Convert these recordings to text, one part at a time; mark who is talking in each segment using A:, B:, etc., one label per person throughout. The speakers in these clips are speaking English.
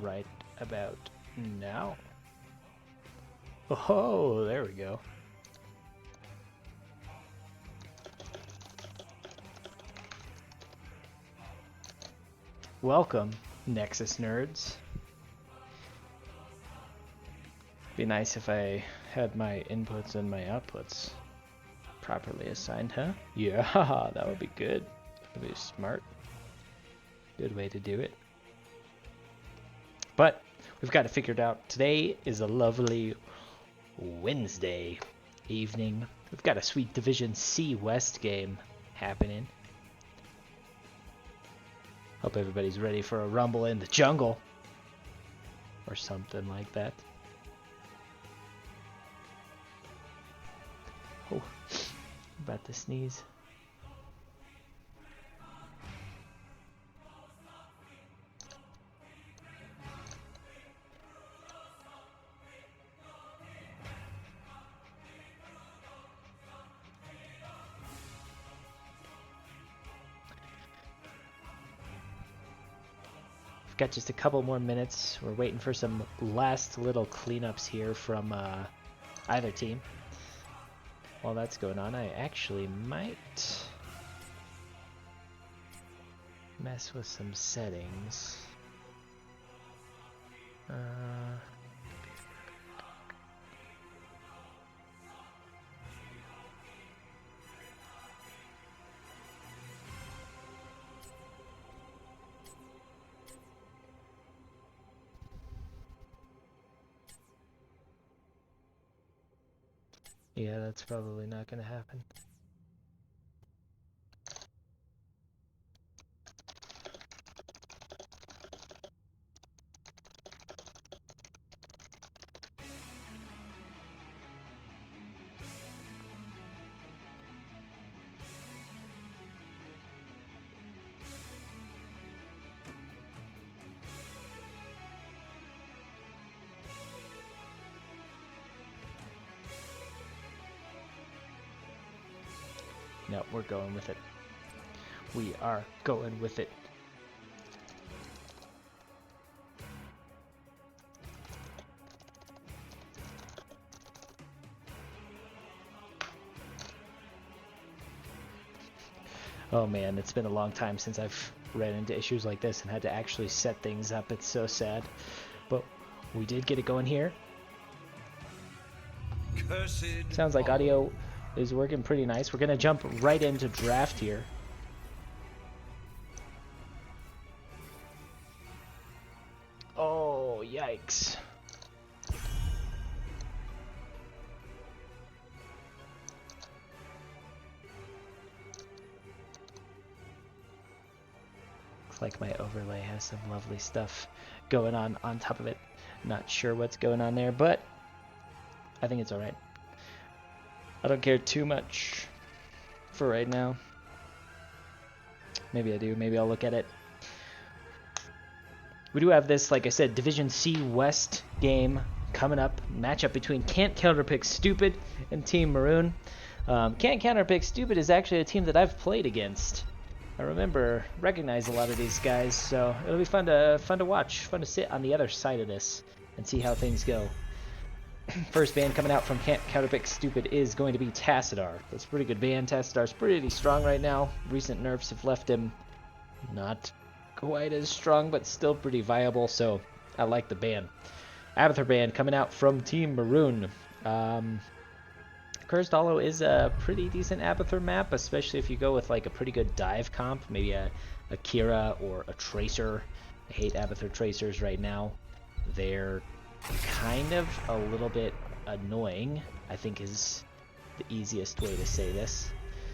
A: right about now. Oh, there we go. Welcome, Nexus nerds. Be nice if I had my inputs and my outputs properly assigned, huh? Yeah, that would be good. That would be smart. Good way to do it. But we've got it figured out. Today is a lovely Wednesday evening. We've got a sweet Division C West game happening. Hope everybody's ready for a rumble in the jungle. Or something like that. Oh, about to sneeze. Got just a couple more minutes. We're waiting for some last little cleanups here from either team. While that's going on, I actually might mess with some settings. Yeah, that's probably not going to happen. No, we're going with it. We are going with it. Oh man, it's been a long time since I've ran into issues like this and had to actually set things up. It's so sad. But we did get it going here. Sounds like audio is working pretty nice. We're going to jump right into draft here. Oh, yikes. Looks like my overlay has some lovely stuff going on top of it. Not sure what's going on there, but I think it's alright. I don't care too much for right now. Maybe I do. Maybe I'll look at it. We do have this, like I said, Division C West game coming up. Matchup between Can't Counterpick Stupid and Team Maroon. Can't Counterpick Stupid is actually a team that I've played against. I recognize a lot of these guys, so it'll be fun to watch. Fun to sit on the other side of this and see how things go. First band coming out from Can't Counterpick Stupid is going to be Deathadder. That's a pretty good band. Deathadder's pretty strong right now. Recent nerfs have left him not quite as strong, but still pretty viable, so I like the band. Abathur band coming out from Team Maroon. Cursed Hollow is a pretty decent Abathur map, especially if you go with like a pretty good dive comp, maybe a Kira or a Tracer. I hate Abathur Tracers right now. They're kind of a little bit annoying, I think is the easiest way to say this.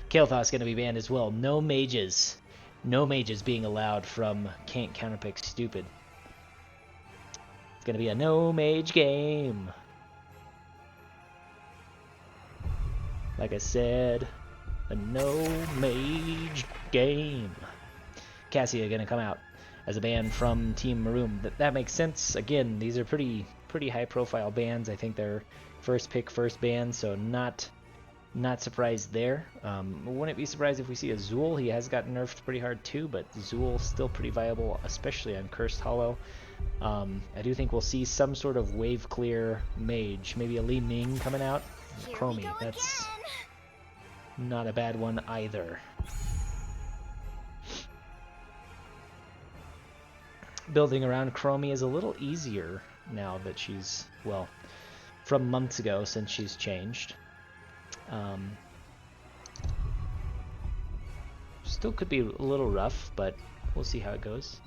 A: Kael'thas's going to be banned as well. No mages. No mages being allowed from Can't Counterpick Stupid. It's going to be a no mage game. Like I said, a no mage game. Cassia going to come out as a band from Team Maroon. That makes sense. Again, these are pretty high profile bands. I think they're first pick, first band, so not surprised there. Wouldn't be surprised if we see a Zool. He has gotten nerfed pretty hard too, but Zool still pretty viable, especially on Cursed Hollow. I do think we'll see some sort of wave clear mage, maybe a Li Ming coming out. Chromie, that's not a bad one either. Building around Chromie is a little easier now that she's, well, from months ago since she's changed. Still could be a little rough, but we'll see how it goes.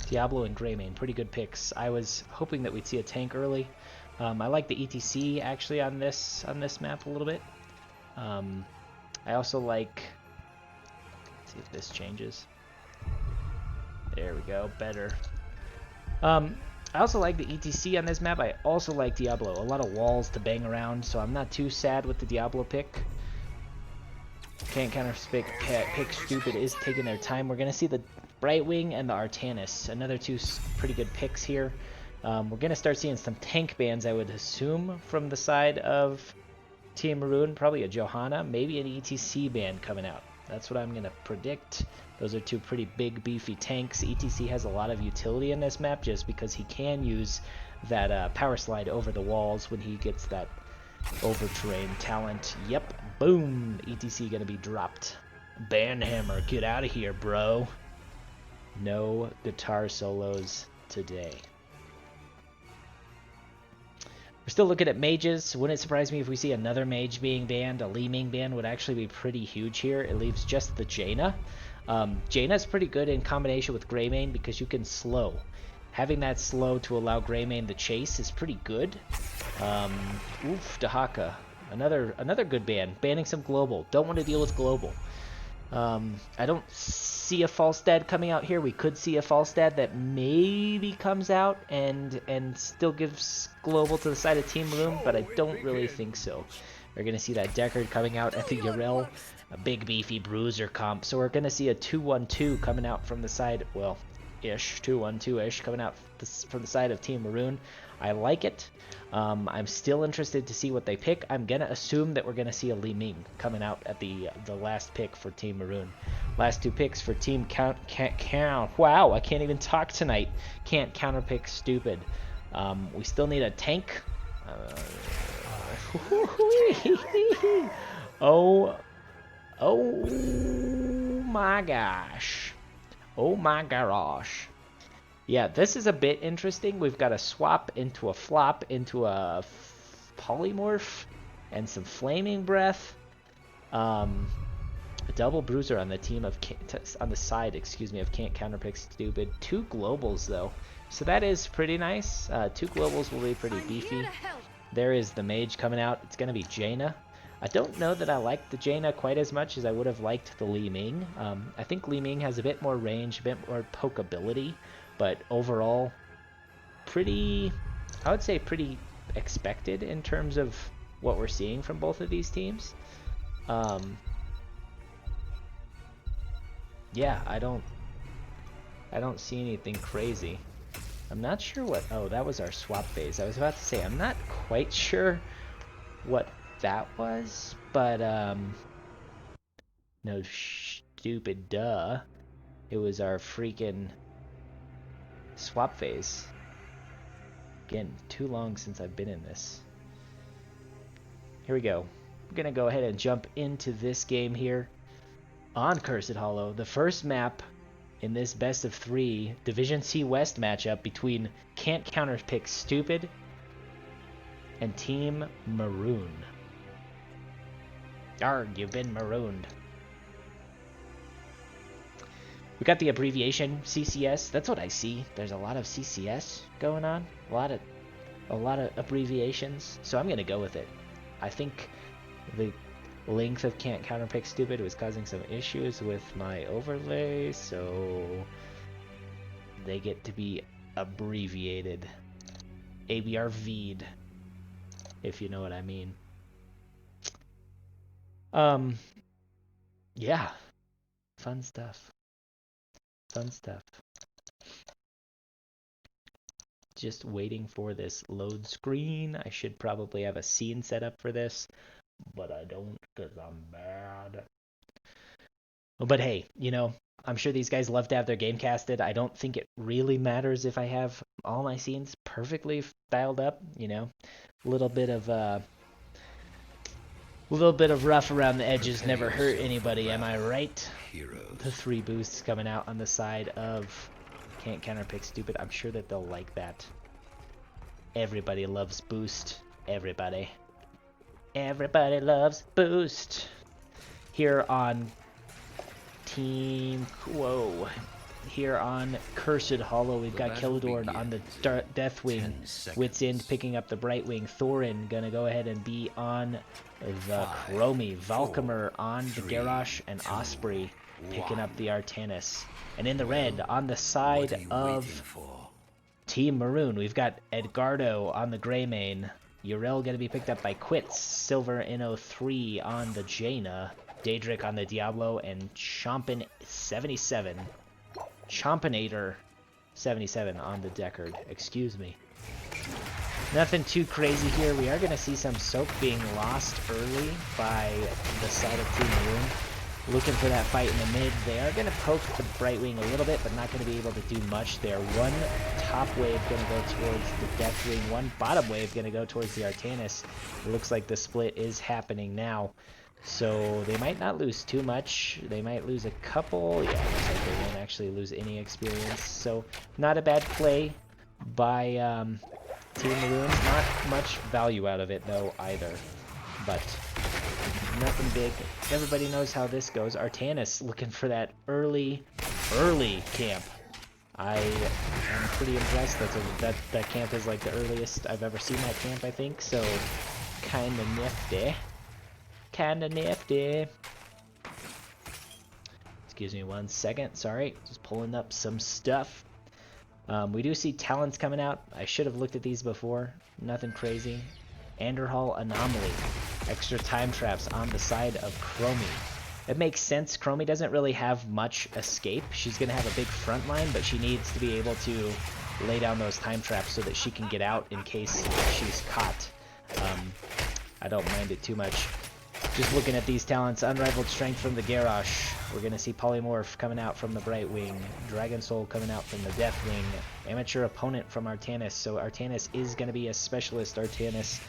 A: Diablo and Greymane, pretty good picks. I was hoping that we'd see a tank early. I like the ETC actually on this map a little bit. I also like, let's see if this changes. There we go, better. I also like the ETC on this map. I also like Diablo. A lot of walls to bang around, so I'm not too sad with the Diablo pick. Can't Counterpick pick stupid is taking their time. We're going to see the Brightwing and the Artanis. Another two pretty good picks here. We're going to start seeing some tank bans, I would assume, from the side of Team Maroon. Probably a Johanna, maybe an ETC ban coming out. That's what I'm going to predict. Those are two pretty big, beefy tanks. ETC has a lot of utility in this map just because he can use that power slide over the walls when he gets that overtrain talent. Yep, boom, ETC going to be dropped. Banhammer, get out of here, bro. No guitar solos today. We're still looking at mages. Wouldn't it surprise me if we see another mage being banned? A Li Ming ban would actually be pretty huge here. It leaves just the Jaina. Jaina's pretty good in combination with Greymane because you can slow. Having that slow to allow Greymane the chase is pretty good. Oof, Dahaka. Another good ban. Banning some global. Don't want to deal with global. I don't see a Falstad coming out here. We could see a Falstad that maybe comes out and still gives global to the side of Team Maroon, but I don't really think so. We're going to see that Deckard coming out at the Yarel, a big beefy bruiser comp. So we're going to see a 2-1-2 coming out from the side, well, ish, 2-1-2-ish coming out from the side of Team Maroon. I like it. I'm still interested to see what they pick. I'm going to assume that we're going to see a Li Ming coming out at the last pick for Team Maroon. Last two picks for Team Count. Wow, I can't even talk tonight. Can't Counterpick stupid. We still need a tank. Oh my gosh. Oh my gosh. Yeah, this is a bit interesting. We've got a swap into a flop into a polymorph and some flaming breath. A double bruiser on the team of on the side, excuse me, of Can't Counterpick stupid. Two globals though, so that is pretty nice. Two globals will be pretty beefy. There is the mage coming out. It's gonna be Jaina. I don't know that I like the Jaina quite as much as I would have liked the Li Ming. I think Li Ming has a bit more range, a bit more pokeability, but overall, pretty, I would say pretty expected in terms of what we're seeing from both of these teams. Yeah, I don't see anything crazy. I'm not sure what, oh, that was our swap phase. I was about to say, I'm not quite sure what that was, but, no stupid duh. It was our freaking swap phase. Again, too long since I've been in this. Here we go. I'm gonna go ahead and jump into this game here on Cursed Hollow. The first map in this best of 3 Division C West matchup between Can't Counterpick Stupid and Team Maroon. Arg, you've been marooned. We got the abbreviation CCS. That's what I see. There's a lot of CCS going on. A lot of abbreviations. So I'm gonna go with it. I think the length of Can't Counterpick Stupid was causing some issues with my overlay, so they get to be abbreviated. ABRV'd, if you know what I mean. Yeah. Fun stuff. Fun stuff. Just waiting for this load screen. I should probably have a scene set up for this. but I don't because I'm bad. But hey, you know, I'm sure these guys love to have their game casted. I don't think it really matters if I have all my scenes perfectly dialed up, you know. A little bit of rough around the edges never hurt anybody, am I right? The 3 boosts coming out on the side of Can't Counterpick Stupid. I'm sure that they'll like that. Everybody loves boost. Everybody loves boost. Here on Here on Cursed Hollow, we've got Killadorn on the Deathwing. Wits End picking up the Brightwing. Thorin gonna go ahead and be on the Chromie. Valkamer on the Garrosh, and Osprey picking up the Artanis. And in the red, on the side of Team Maroon, we've got Edgardo on the Greymane. Yrel gonna be picked up by Quits. Silver Inno3 on the Jaina. Daedric on the Diablo, and Chompinator 77 on the Deckard. Excuse me. Nothing too crazy here. We are going to see some soap being lost early by the side of Team Maroon. Looking for that fight in the mid. They are going to poke the Brightwing a little bit, but not going to be able to do much there. One top wave going to go towards the Deathwing. One bottom wave going to go towards the Artanis. It looks like the split is happening now. So they might not lose too much. They might lose a couple. Yeah, it looks like they won't actually lose any experience. So not a bad play by Team Maroon. Not much value out of it though either. But nothing big. Everybody knows how this goes. Artanis looking for that early camp. I am pretty impressed. That camp is like the earliest I've ever seen that camp, I think. So kinda nifty. Excuse me 1 second, sorry, just pulling up some stuff. We do see talents coming out. I should have looked at these before. Nothing crazy. Anderhall Anomaly. Extra time traps on the side of Chromie. It makes sense. Chromie doesn't really have much escape. She's going to have a big front line, but she needs to be able to lay down those time traps so that she can get out in case she's caught. I don't mind it too much. Just looking at these talents, Unrivaled Strength from the Garrosh. We're going to see Polymorph coming out from the Brightwing. Dragon Soul coming out from the Deathwing. Amateur Opponent from Artanis. So Artanis is going to be a Specialist Artanis.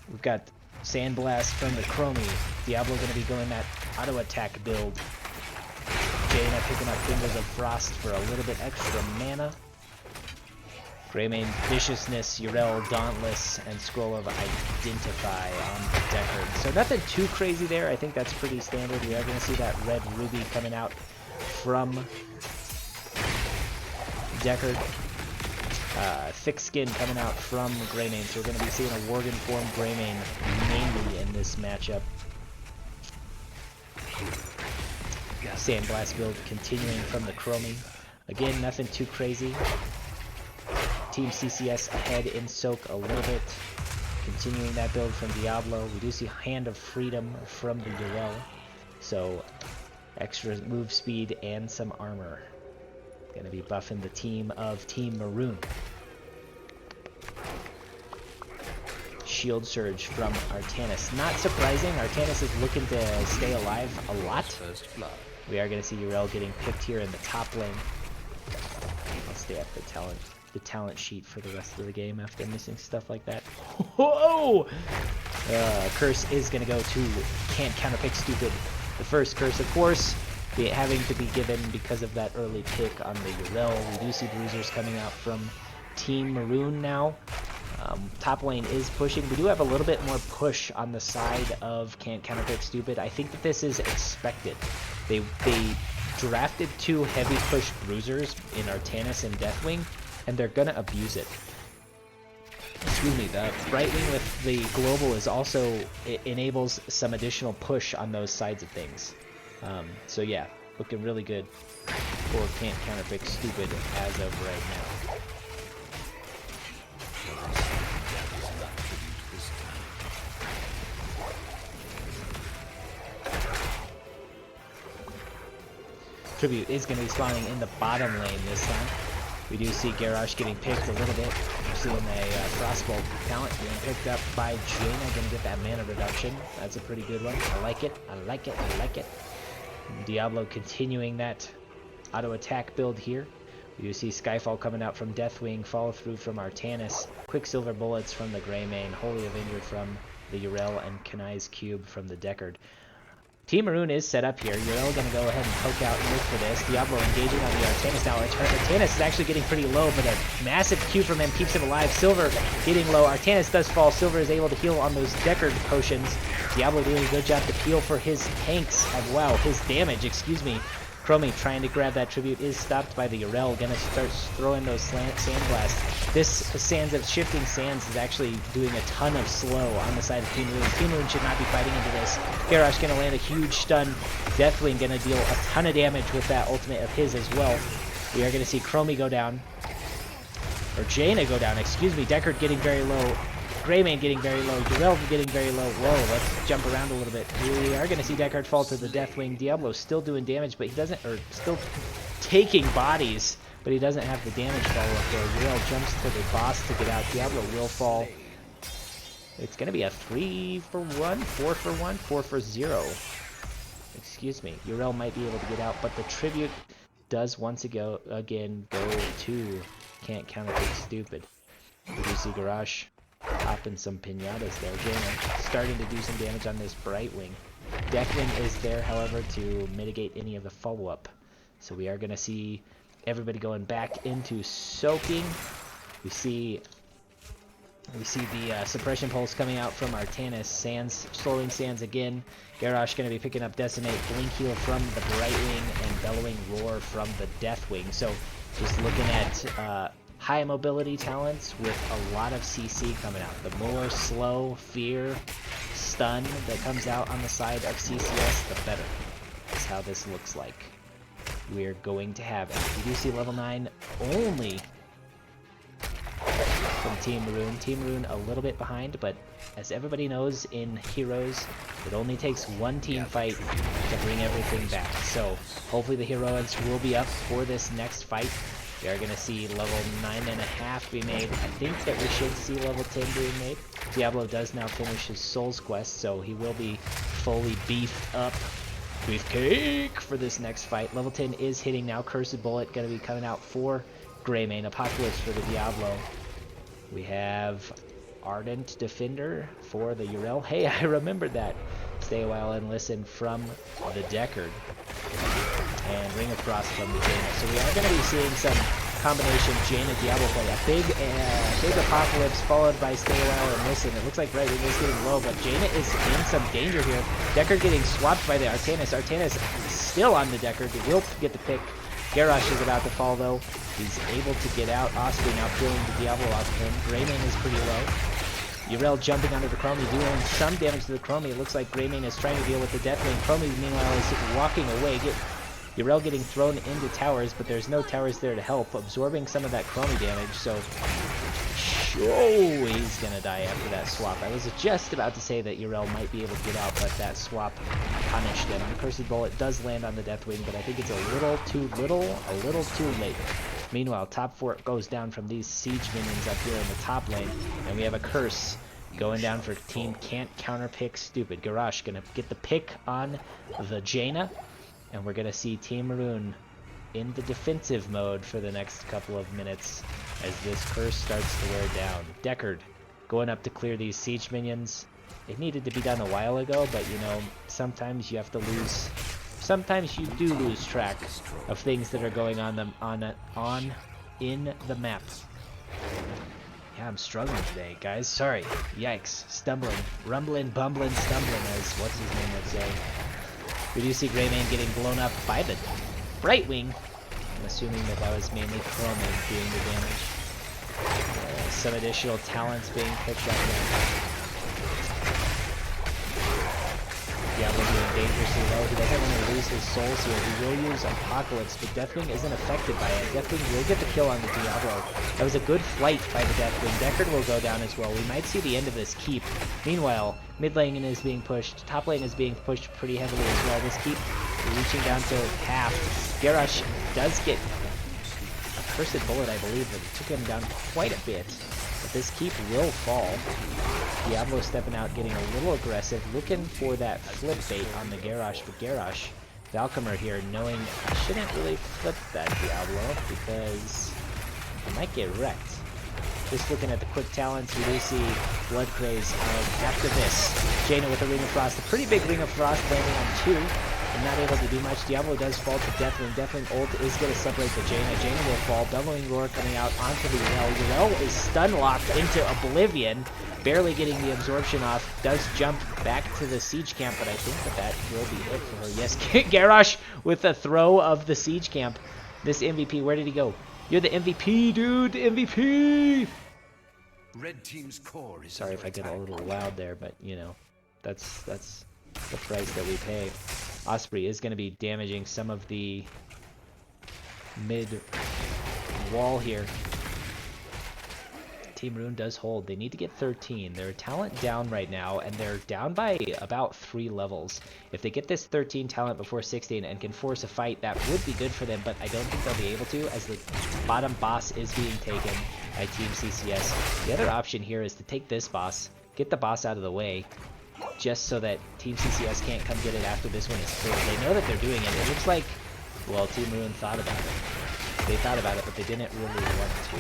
A: We've got Sandblast from the Chromie. Diablo going to be going that auto attack build. Jaina picking up Fingers of Frost for a little bit extra mana. Greymane, Viciousness, Yrel, Dauntless, and Scroll of Identify on the Deckard. So nothing too crazy there. I think that's pretty standard. We are going to see that red ruby coming out from Deckard. Thick Skin coming out from Greymane. So we're going to be seeing a Worgen form Greymane mainly in this matchup. Sandblast build continuing from the Chromie. Again, nothing too crazy. Team CCS ahead in Soak a little bit. Continuing that build from Diablo. We do see Hand of Freedom from the Yrel. So extra move speed and some armor. Gonna be buffing the team of Team Maroon. Shield Surge from Artanis. Not surprising, Artanis is looking to stay alive a lot. We are gonna see Yrel getting picked here in the top lane. I'll stay up the talent sheet for the rest of the game after missing stuff like that. Whoa! Curse is going to go to Can't Counterpick Stupid. The first curse, of course, having to be given because of that early pick on the Yrel. We do see bruisers coming out from Team Maroon now. Top lane is pushing. We do have a little bit more push on the side of Can't Counterpick Stupid. I think that this is expected. They drafted 2 heavy push bruisers in Artanis and Deathwing, and they're gonna abuse it. Excuse me, the Brightwing with the global is also, it enables some additional push on those sides of things. So yeah, looking really good for Can't Counterpick Stupid as of right now. Tribute is going to be spawning in the bottom lane this time. We do see Garrosh getting picked a little bit. We're seeing a Frostbolt talent being picked up by Jaina. Gonna get that mana reduction. That's a pretty good one. I like it. I like it. I like it. Diablo continuing that auto attack build here. We do see Skyfall coming out from Deathwing, follow through from Artanis, Quicksilver Bullets from the Greymane, Holy Avenger from the Yrel, and Kanai's Cube from the Deckard. Team Maroon is set up here. Yrel going to go ahead and poke out and look for this. Diablo engaging on the Artanis now. Artanis is actually getting pretty low, but a massive Q from him keeps him alive. Silver getting low. Artanis does fall. Silver is able to heal on those Deckard potions. Diablo doing a good job to peel for his tanks as well. His damage, excuse me. Chromie trying to grab that tribute is stopped by the Yrel. Gonna start throwing those sandblasts. This Sands of Shifting Sands is actually doing a ton of slow on the side of Team Maroon. Team Maroon should not be fighting into this. Garrosh gonna land a huge stun. Deathwing gonna deal a ton of damage with that ultimate of his as well. We are gonna see Chromie go down. Or Jaina go down, excuse me. Deckard getting very low. Greymane getting very low, Yrel getting very low. Whoa, let's jump around a little bit. We are going to see Deckard fall to the Deathwing. Diablo still doing damage, but he doesn't, or still taking bodies, but he doesn't have the damage follow-up there. Yrel jumps to the boss to get out. Diablo will fall. It's going to be a 3 for 1, 4 for 1, 4 for 0. Excuse me. Yrel might be able to get out, but the tribute does once again go to Can't Counterpick Stupid. We do see Garrosh popping some pinatas there. Jaina starting to do some damage on this Brightwing. Deathwing is there, however, to mitigate any of the follow-up. So we are going to see everybody going back into soaking. We see the suppression pulse coming out from Artanis. Sands, slowing Sands again. Garrosh going to be picking up Decimate, Blink Heal from the Brightwing, and Bellowing Roar from the Deathwing. So just looking at high mobility talents with a lot of CC coming out. The more slow, fear, stun that comes out on the side of CCS, the better. That's how this looks like. We're going to have it. You do see level 9 only from Team Maroon. Team Maroon a little bit behind, but as everybody knows in Heroes, it only takes one team fight to bring everything back. So hopefully the heroics will be up for this next fight. We are going to see level 9.5 be made. I think that we should see level 10 being made. Diablo does now finish his Souls quest, so he will be fully beefed up. Beefcake for this next fight. Level 10 is hitting now. Cursed Bullet going to be coming out for Greymane. Apocalypse for the Diablo. We have Ardent Defender for the Yrel. Hey, I remembered that. Stay a while and listen from the Deckard. And Ring of Frost from the Jaina. So we are going to be seeing some combination Jaina Diablo play. A big Apocalypse followed by Stay a While and Listen. It looks like Brightwing is getting low, but Jaina is in some danger here. Deckard getting swapped by the Artanis. Artanis still on the Deckard. He will get the pick. Garrosh is about to fall though. He's able to get out. Osprey now peeling the Diablo off of him. Greymane is pretty low. Yrel jumping under the Chromie, doing some damage to the Chromie. It looks like Greymane is trying to deal with the Deathwing. Chromie, meanwhile, is walking away. Yrel getting thrown into towers, but there's no towers there to help, absorbing some of that Chromie damage, so he's gonna die after that swap. I was just about to say that Yrel might be able to get out, but that swap punished him. The Cursed Bullet does land on the Deathwing, but I think it's a little too late. Meanwhile, top 4 goes down from these siege minions up here in the top lane, and we have a curse going down for Team Can't Counterpick Stupid. Garrosh gonna get the pick on the Jaina. And we're going to see Team Maroon in the defensive mode for the next couple of minutes as this curse starts to wear down. Deckard going up to clear these siege minions. It needed to be done a while ago, but you know, sometimes you have to lose. Sometimes you do lose track of things that are going on in the map. Yeah, I'm struggling today, guys. Sorry. Yikes. Stumbling. Rumbling, bumbling, stumbling, as what's his name would say. We do see Greymane getting blown up by the Brightwing. I'm assuming that was mainly Chromie doing the damage. Some additional talents being picked up now. Diablo doing dangerously low. He doesn't want to lose his souls here. He will use Apocalypse, but Deathwing isn't affected by it. Deathwing will get the kill on the Diablo. That was a good flight by the Deathwing. Deckard will go down as well. We might see the end of this keep. Meanwhile, mid lane is being pushed. Top lane is being pushed pretty heavily as well. This keep reaching down to half. Garrosh does get a cursed bullet, I believe, but it took him down quite a bit. But this keep will fall. Diablo stepping out, getting a little aggressive, looking for that flip bait on the Garrosh, but Garrosh, Valcomer here, knowing I shouldn't really flip that Diablo because I might get wrecked. Just looking at the quick talents, we do see Blood Craze after this. Jaina with a Ring of Frost, a pretty big Ring of Frost landing on 2, and not able to do much. Diablo does fall to Deathwing. Deathwing ult is going to separate the Jaina. Jaina will fall. Bellowing Roar coming out onto the Urel. Urel is stun locked into Oblivion, barely getting the absorption off. Does jump back to the Siege Camp, but I think that will be it for her. Yes, Garrosh with a throw of the Siege Camp. This MVP, where did he go? You're the MVP, dude! MVP!
B: Red team's core is
A: Sorry if I get a little loud there, but you know, that's the price that we pay. Osprey is going to be damaging some of the mid wall here. Team Maroon does hold. They need to get 13. They're talent down right now, and they're down by about 3 levels. If they get this 13 talent before 16 and can force a fight, that would be good for them, but I don't think they'll be able to, as the bottom boss is being taken by Team CCS. The other option here is to take this boss, get the boss out of the way, just so that Team CCS can't come get it after this one is cleared. They know that they're doing it. It looks like, well, Team Maroon thought about it. They thought about it, but they didn't really want to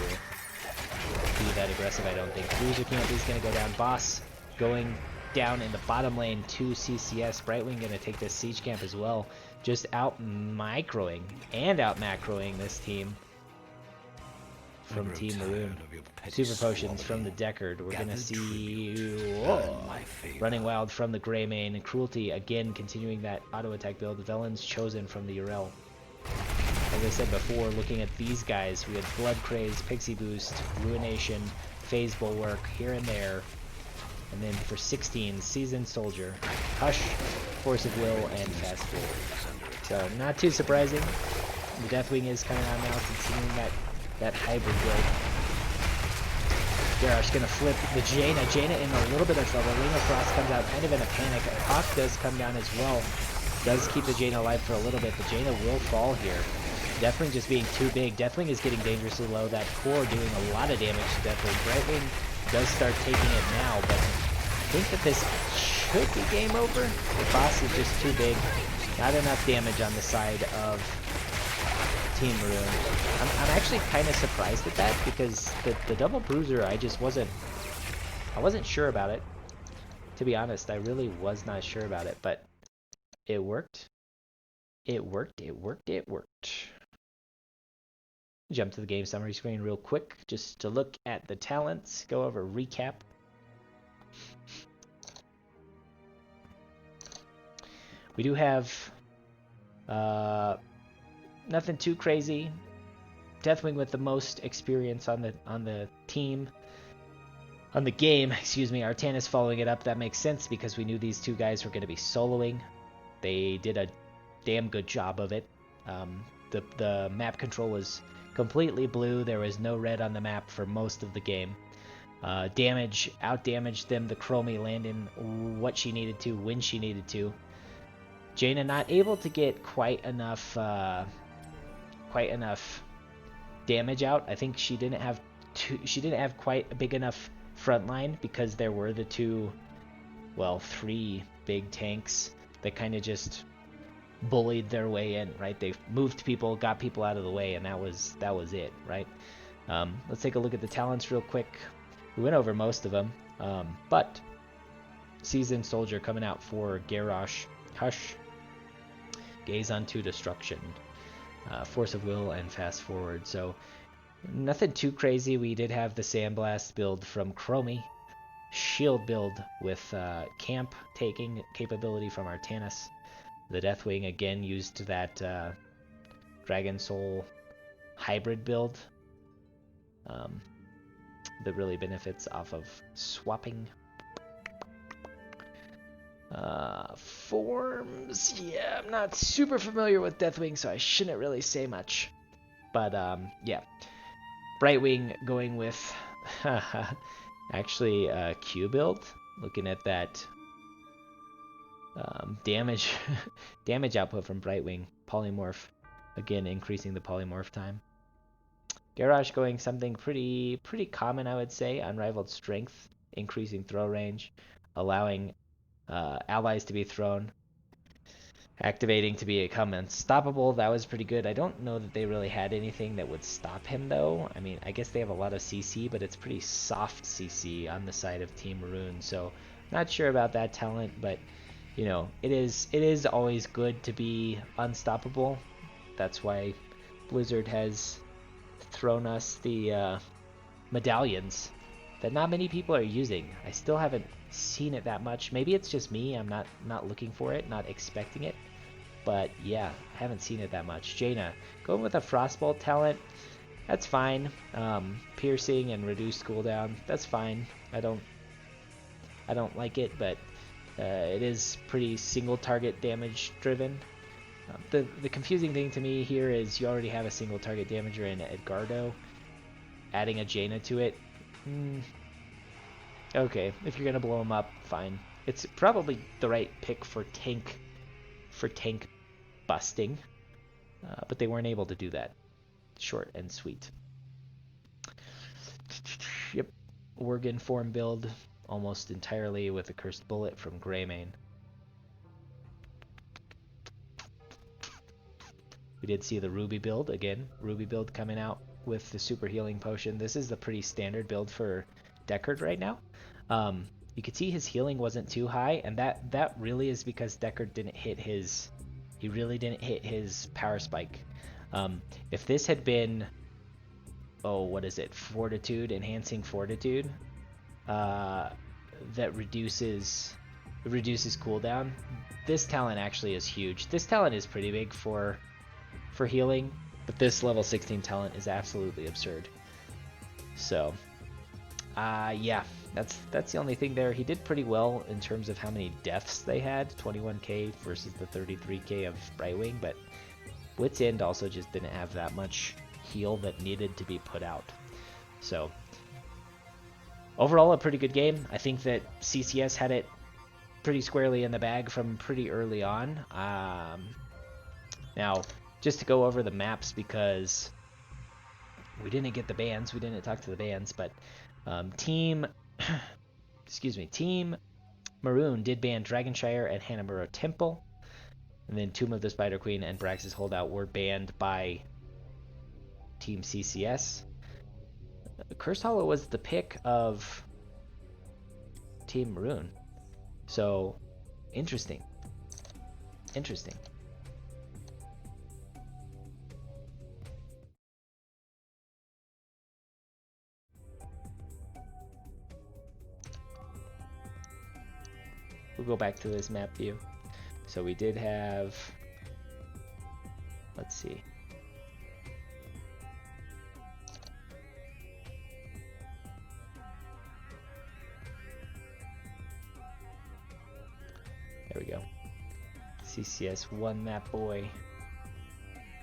A: be that aggressive, I don't think. Bruiser Camp is going to go down. Boss going down in the bottom lane to CCS. Brightwing going to take this Siege Camp as well. Just out microing and out macroing this team from Team Maroon. Super Potions from the Deckard. We're going to see Running Wild from the Grey Mane. And Cruelty again continuing that auto attack build. Velen's Chosen from the Urel. As I said before, looking at these guys, we had Blood Craze, Pixie Boost, Ruination, Phase Bulwark here and there. And then for 16, Seasoned Soldier, Hush, Force of Will, and Fast Forward. So not too surprising. The Deathwing is coming on now, continuing that hybrid build. Garrosh gonna flip the Jaina. Jaina in a little bit of trouble. Ring of Frost comes out kind of in a panic. Hawk does come down as well. Does keep the Jaina alive for a little bit, but Jaina will fall here. Deathwing just being too big. Deathwing is getting dangerously low. That core doing a lot of damage to Deathwing. Brightwing does start taking it now, but I think that this should be game over. The boss is just too big. Not enough damage on the side of Team Maroon. I'm actually kind of surprised at that, because the double bruiser, I wasn't sure about it. To be honest, I really was not sure about it, but it worked. It worked. Jump to the game summary screen real quick, just to look at the talents, go over recap. We do have nothing too crazy. Deathwing with the most experience on the team. On the game, excuse me. Artanis following it up. That makes sense because we knew these two guys were going to be soloing. They did a damn good job of it. The map control was completely blue. There was no red on the map for most of the game. Out-damaged them. The Chromie landing what she needed to, when she needed to. Jaina not able to get quite enough damage out. I think she didn't have quite a big enough front line, because there were the three big tanks that kind of just bullied their way in, right? They moved people, got people out of the way, and that was it, right? Let's take a look at the talents real quick. We went over most of them, but Seasoned Soldier coming out for Garrosh, Hush, Gaze Unto Destruction, Force of Will, and Fast Forward. So nothing too crazy. We did have the Sandblast build from Chromie, Shield build with camp taking capability from Artanis. The Deathwing again used that Dragon Soul hybrid build that really benefits off of swapping. Forms, yeah, I'm not super familiar with Deathwing, so I shouldn't really say much. But yeah, Brightwing going with actually Q build. Looking at that damage output from Brightwing. Polymorph, again increasing the polymorph time. Garrosh going something pretty common, I would say. Unrivaled strength, increasing throw range, allowing allies to be thrown, activating to become unstoppable. That was pretty good. I don't know that they really had anything that would stop him, though. I mean, I guess they have a lot of CC, but it's pretty soft CC on the side of Team Maroon, so not sure about that talent, but you know, it is always good to be unstoppable. That's why Blizzard has thrown us the medallions that not many people are using. I still haven't seen it that much. Maybe it's just me. I'm not looking for it, not expecting it. But yeah, I haven't seen it that much. Jaina, going with a Frostbolt talent, that's fine. Piercing and reduced cooldown, that's fine. I don't like it, but it is pretty single target damage driven. The confusing thing to me here is you already have a single target damager in Edgardo. Adding a Jaina to it, okay, if you're gonna blow him up, fine. It's probably the right pick for tank busting, but they weren't able to do that. Short and sweet. Yep, Worgen form build almost entirely with a cursed bullet from Greymane. We did see the Ruby build again. Ruby build coming out with the super healing potion. This is the pretty standard build for Deckard right now. You could see his healing wasn't too high, and that really is because Deckard didn't hit his. He really didn't hit his power spike. If this had been, what is it? Fortitude, enhancing fortitude. That reduces cooldown. This talent actually is huge. This talent is pretty big for healing, but this level 16 talent is absolutely absurd. So, yeah, that's the only thing there. He did pretty well in terms of how many deaths they had, 21k versus the 33k of Brightwing, but Blitz End also just didn't have that much heal that needed to be put out. So, overall, a pretty good game. I think that CCS had it pretty squarely in the bag from pretty early on. Now, just to go over the maps, because we didn't get the bans, we didn't talk to the bans, but Team Maroon did ban Dragonshire and Hanamura Temple, and then Tomb of the Spider Queen and Brax's Holdout were banned by Team CCS. Cursed Hollow was the pick of Team Maroon, so interesting. We'll go back to this map view. So we did have, let's see. There we go. CCS won that boy.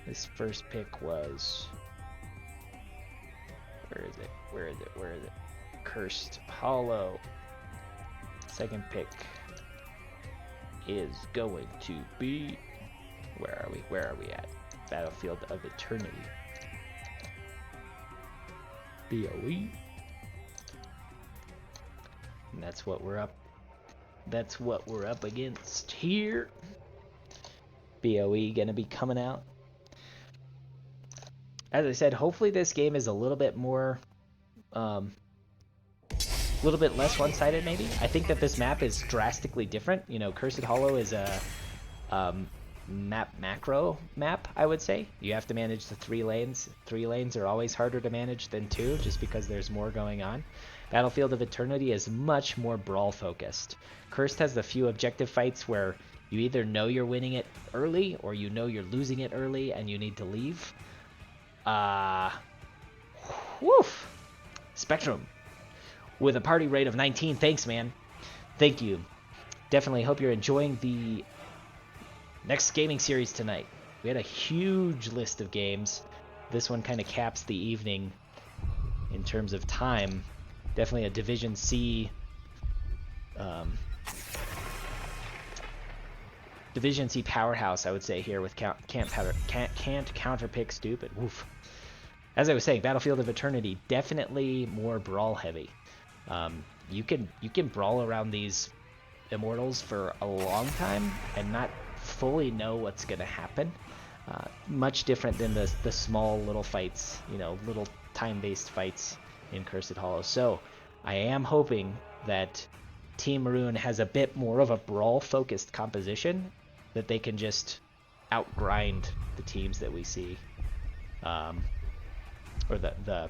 A: This first pick was, where is it? Cursed Hollow. Second pick is going to be, where are we at? Battlefield of Eternity. BOE. And that's what we're up against here. BOE gonna be coming out. As I said, hopefully this game is a little bit more little bit less one-sided, maybe. I think that this map is drastically different. You know, Cursed Hollow is a macro map, I would say. You have to manage the 3 lanes. 3 lanes are always harder to manage than 2, just because there's more going on. Battlefield of Eternity is much more brawl-focused. Cursed has the few objective fights where you either know you're winning it early, or you know you're losing it early and you need to leave. Woof! Spectrum with a party rate of 19. Thanks, man. Thank you. Definitely hope you're enjoying the Nexus Gaming Series tonight. We had a huge list of games. This one kind of caps the evening in terms of time. Definitely a Division C Division C powerhouse, I would say, here with can't counterpick stupid. Woof. as I was saying, Battlefield of Eternity definitely more brawl heavy. You can brawl around these immortals for a long time and not fully know what's gonna happen. Much different than the small little fights, you know, little time-based fights in Cursed Hollow. So I am hoping that Team Maroon has a bit more of a brawl-focused composition, that they can just outgrind the teams that we see, or the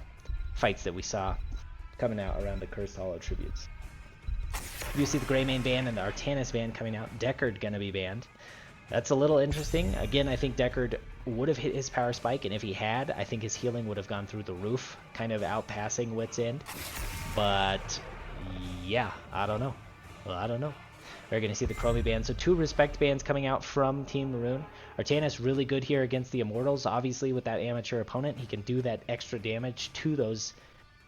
A: fights that we saw coming out around the Cursed Hollow tributes. You see the Greymane ban and the Artanis ban coming out. Deckard gonna be banned. That's a little interesting. Again, I think Deckard would have hit his power spike, and if he had, I think his healing would have gone through the roof, kind of outpassing Wit's End. But yeah, I don't know. Well, I don't know. We're going to see the Chromie ban. So 2 respect bans coming out from Team Maroon. Artanis really good here against the Immortals. Obviously, with that amateur opponent, he can do that extra damage to those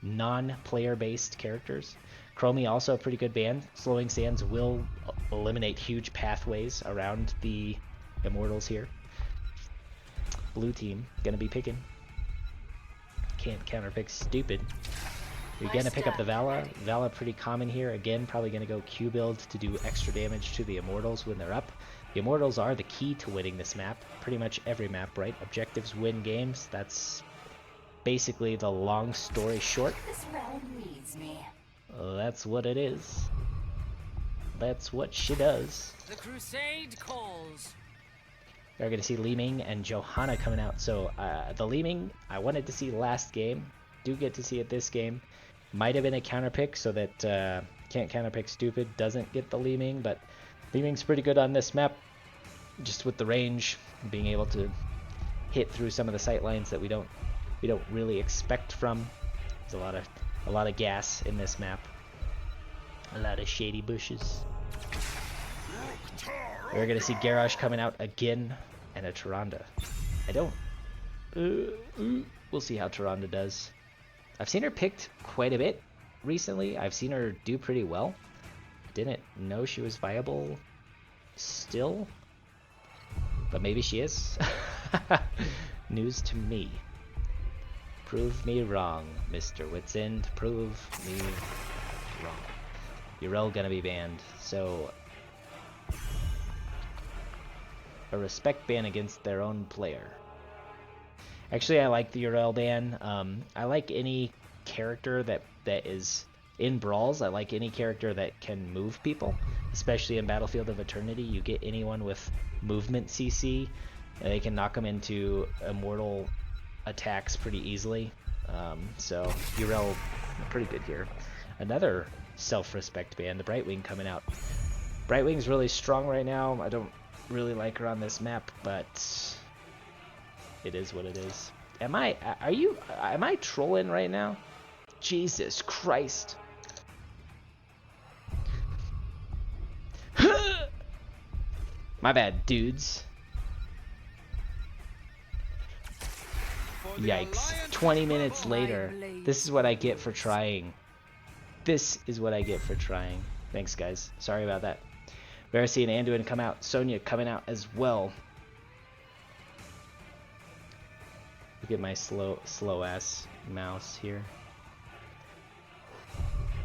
A: non-player based characters. Chromie also a pretty good ban. Slowing Sands will eliminate huge pathways around the Immortals here. Blue team gonna be picking. Can't counterpick stupid. You're gonna pick up the Vala. Vala pretty common here. Again, probably gonna go Q build to do extra damage to the Immortals when they're up. The Immortals are the key to winning this map. Pretty much every map, right? Objectives win games. That's basically the long story short.
C: This realm needs me.
A: That's what it is. That's what she does.
D: The crusade calls.
A: We're going to see Li Ming and Johanna coming out. So the Li Ming I wanted to see last game. Do get to see it this game. Might have been a counterpick so that Can't Counterpick Stupid doesn't get the Li Ming. But Li Ming's pretty good on this map. Just with the range, being able to hit through some of the sight lines that we don't really expect from. There's a lot of gas in this map. A lot of shady bushes. We're gonna see Garrosh coming out again, and a Tyrande. I don't. We'll see how Tyrande does. I've seen her picked quite a bit recently. I've seen her do pretty well. Didn't know she was viable still, but maybe she is. News to me. Prove me wrong, Mr. Wit's End. Prove me wrong. Yrel gonna be banned, so a respect ban against their own player. Actually, I like the Yrel ban. I like any character that is in brawls. I like any character that can move people, especially in Battlefield of Eternity. You get anyone with movement CC, and they can knock them into immortal attacks pretty easily. So Yrel pretty good here. Another self-respect ban, the Brightwing coming out. Brightwing's really strong right now. I don't really like her on this map, but it is what it is. Am I trolling right now? Jesus Christ. My bad, dudes. Yikes. 20 minutes later. This is what I get for trying. This is what I get for trying. Thanks, guys. Sorry about that. Verisi and Anduin come out. Sonya coming out as well. Look at my slow ass mouse here.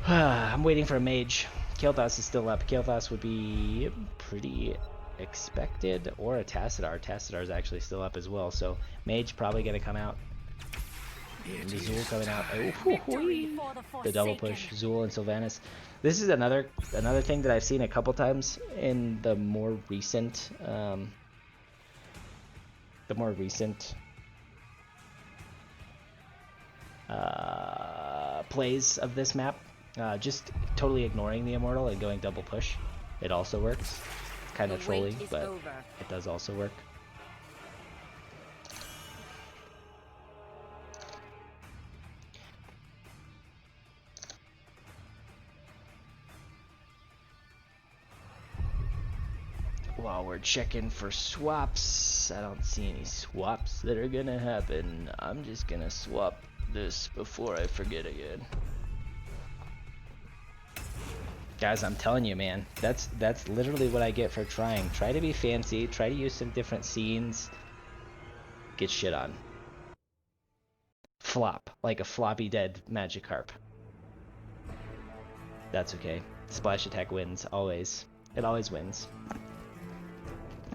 A: I'm waiting for a mage. Kael'thas is still up. Kael'thas would be pretty expected, or a Tassadar. Tassadar is actually still up as well, so mage probably gonna come out. And the Zool coming out. Oh, the double push. Zool and Sylvanas. This is another thing that I've seen a couple times in the more recent plays of this map. Just totally ignoring the Immortal and going double push. It also works. It's kind of trolling, but it does also work. While we're checking for swaps, I don't see any swaps that are gonna happen. I'm just gonna swap this before I forget again. Guys, I'm telling you, man, that's literally what I get for trying. Try to be fancy, try to use some different scenes, get shit on. flop, like a floppy dead Magikarp. That's okay. Splash attack wins, always. It always wins.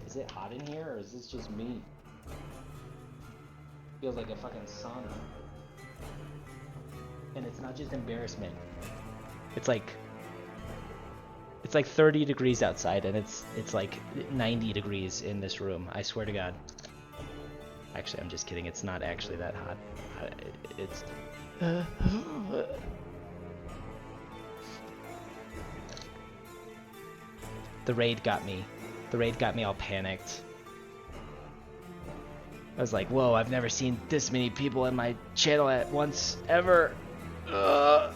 A: Is it hot in here, or is this just me? Feels like a fucking sauna. And it's not just embarrassment. It's like 30 degrees outside, and it's like 90 degrees in this room. I swear to God. Actually, I'm just kidding. It's not actually that hot. It's... The raid got me. The raid got me all panicked. I was like, whoa, I've never seen this many people in my channel at once, ever.
B: Prepare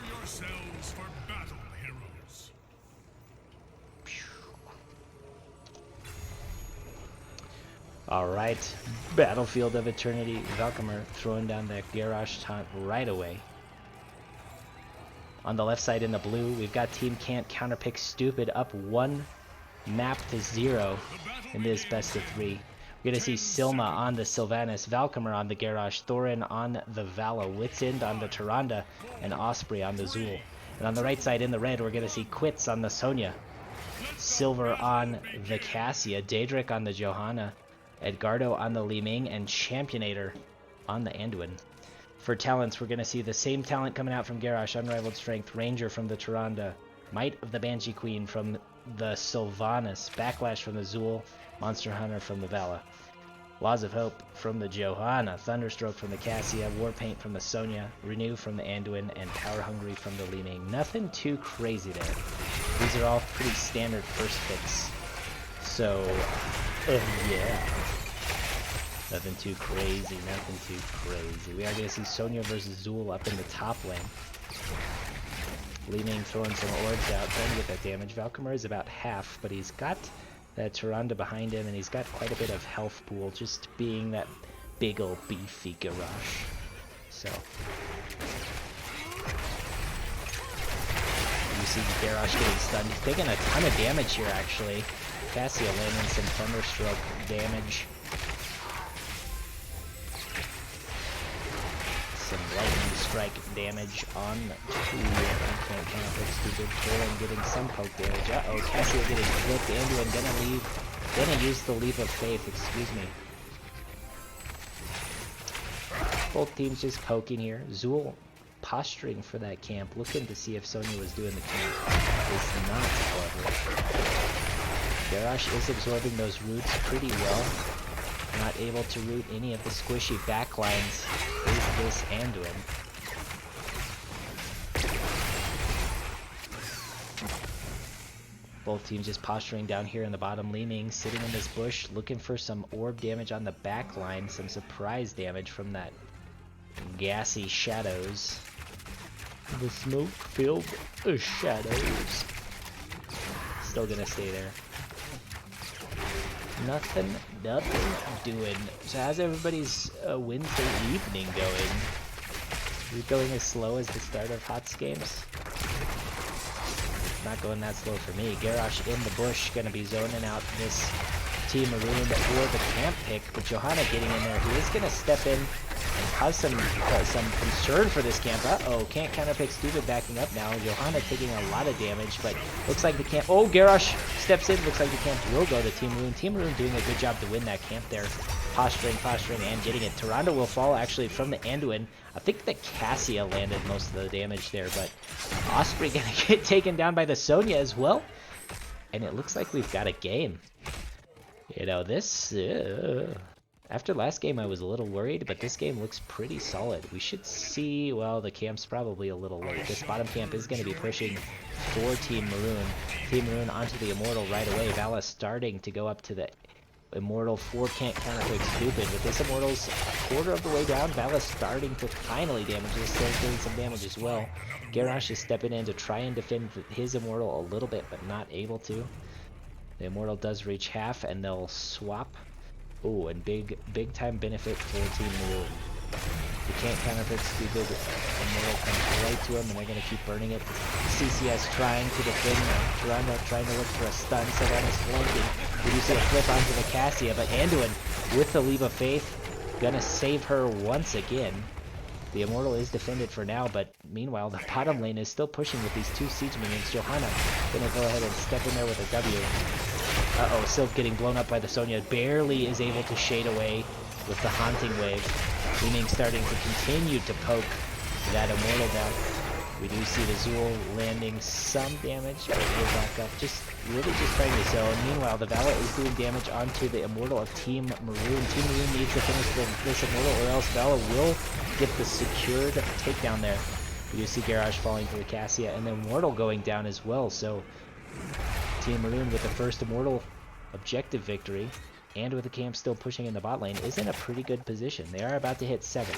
B: yourselves for battle, heroes.
A: Alright, Battlefield of Eternity. Valkymer throwing down that Garrosh taunt right away. On the left side in the blue, we've got Team Can't Counterpick Stupid up 1 map to 0 in this best of 3. We're going to see Silma on the Sylvanas, Valkymer on the Garrosh, Thorin on the Vala, Wit's End on the Tyrande, and Osprey on the Zool. And on the right side in the red, we're going to see Quits on the Sonya, Silver on the Cassia, Daedric on the Johanna, Edgardo on the Li Ming, and Championator on the Anduin. For talents, we're going to see the same talent coming out from Garrosh, Unrivaled Strength, Ranger from the Tyrande, Might of the Banshee Queen from the Sylvanas, Backlash from the Zool, Monster Hunter from the Vala, Laws of Hope from the Johanna, Thunderstroke from the Cassia, Warpaint from the Sonya, Renew from the Anduin, and Power Hungry from the Li Ming. Nothing too crazy there. These are all pretty standard first picks. So, yeah. Nothing too crazy, nothing too crazy. We are going to see Sonya versus Zool up in the top lane. Li Ming throwing some orbs out, trying to get that damage. Valkymer is about half, but he's got that Tyrande behind him, and he's got quite a bit of health pool, just being that big ol' beefy Garrosh. So, you see Garrosh getting stunned. He's taking a ton of damage here, actually. Cassia landing some Thunderstroke damage. Some lightning strike damage on Can't Counterpick Stupid. Thorin getting some poke damage. Uh-oh, Cassia getting flipped. Anduin gonna use the Leap of Faith, excuse me. Both teams just poking here. Zool posturing for that camp, looking to see if Sonya was doing the camp. Is not, however. Garrosh is absorbing those roots pretty well. Not able to root any of the squishy backlines is this Anduin. Both teams just posturing down here in the bottom. Li Ming sitting in this bush looking for some orb damage on the backline, some surprise damage from that gassy shadows. The smoke-filled shadows. Still gonna stay there. Nothing doing. So how's everybody's Wednesday evening going? Is it going as slow as the start of HOTS games? It's not going that slow for me. Garrosh in the bush, gonna be zoning out this Team Maroon for the camp pick, but Johanna getting in there. He is gonna step in and cause some concern for this camp. Uh-oh, Can't Counterpick Stupid backing up now. Johanna taking a lot of damage, but looks like the camp... Oh, Garrosh steps in. Looks like the camp will go to Team Maroon. Team Maroon doing a good job to win that camp there. Posturing, and getting it. Tyrande will fall actually from the Anduin. I think the Cassia landed most of the damage there, but Osprey gonna get taken down by the Sonya as well. And it looks like we've got a game. You know, this... after last game I was a little worried, but this game looks pretty solid. We should see... Well, the camp's probably a little late. This bottom camp is going to be pushing for Team Maroon. Team Maroon onto the Immortal right away. Vala starting to go up to the Immortal for Can't Counterpick Stupid. With this Immortal's a quarter of the way down, Vala starting to finally damage this. Still doing some damage as well. Garrosh is stepping in to try and defend his Immortal a little bit, but not able to. The Immortal does reach half, and they'll swap. Oh, and big time benefit for Team Maroon. The can't counterpick stupid. Immortal comes right to him, and they're going to keep burning it. CCS trying to defend Toronto, trying to look for a stun. Savannah's flanking. We do see a flip onto the Cassia, but Anduin with the Leap of Faith, gonna save her once again. The Immortal is defended for now, but meanwhile, the bottom lane is still pushing with these two siege minions. Johanna gonna go ahead and step in there with a W. Uh-oh, Sylph getting blown up by the Sonya. Barely is able to shade away with the Haunting Wave. Li-Ming starting to continue to poke that Immortal down. We do see the Zool landing some damage, but we're back up. Really just trying to sell. And meanwhile, the Vala is doing damage onto the Immortal of Team Maroon. Team Maroon needs to finish this Immortal, or else Vala will get the secured takedown there. We do see Garrosh falling for the Cassia, and the Immortal going down as well. So Team Maroon with the first Immortal objective victory, and with the camp still pushing in the bot lane, is in a pretty good position. They are about to hit 7.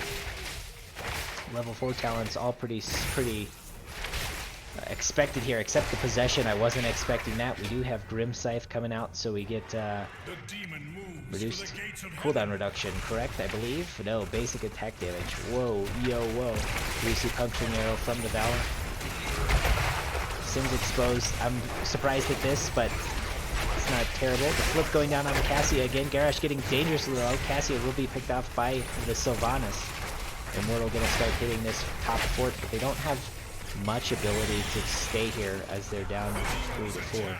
A: Level 4 talents, all pretty expected here, except the possession. I wasn't expecting that. We do have Grim Scythe coming out, so we get reduced cooldown reduction, correct, I believe? No, basic attack damage. Whoa, yo, whoa. We see Puncturing Arrow from the Valor. Sin's exposed. I'm surprised at this, but it's not terrible. The flip going down on the Cassia again. Garrosh getting dangerously low. Cassia will be picked off by the Sylvanas. Immortal gonna start hitting this top fort, but they don't have much ability to stay here as they're down 3 to 4.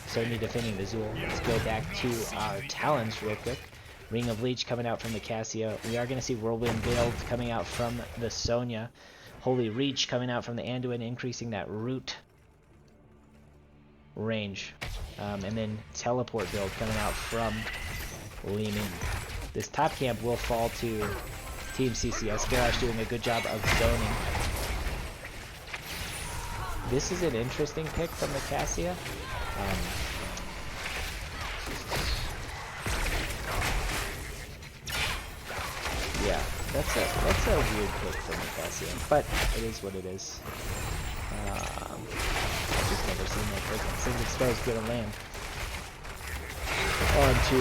A: Sonya defending the Zool. Let's go back to our talents real quick. Ring of Leech coming out from the Cassia. We are gonna see Whirlwind Build coming out from the Sonya. Holy Reach coming out from the Anduin, increasing that root range. And then Teleport Build coming out from Li-Ming. This top camp will fall to Team CCS. Garrosh doing a good job of zoning. This is an interesting pick from the Cassia. Yeah, that's a weird pick from the Cassia, but it is what it is. I've just never seen that pick. Sin's exposed, gonna land. On to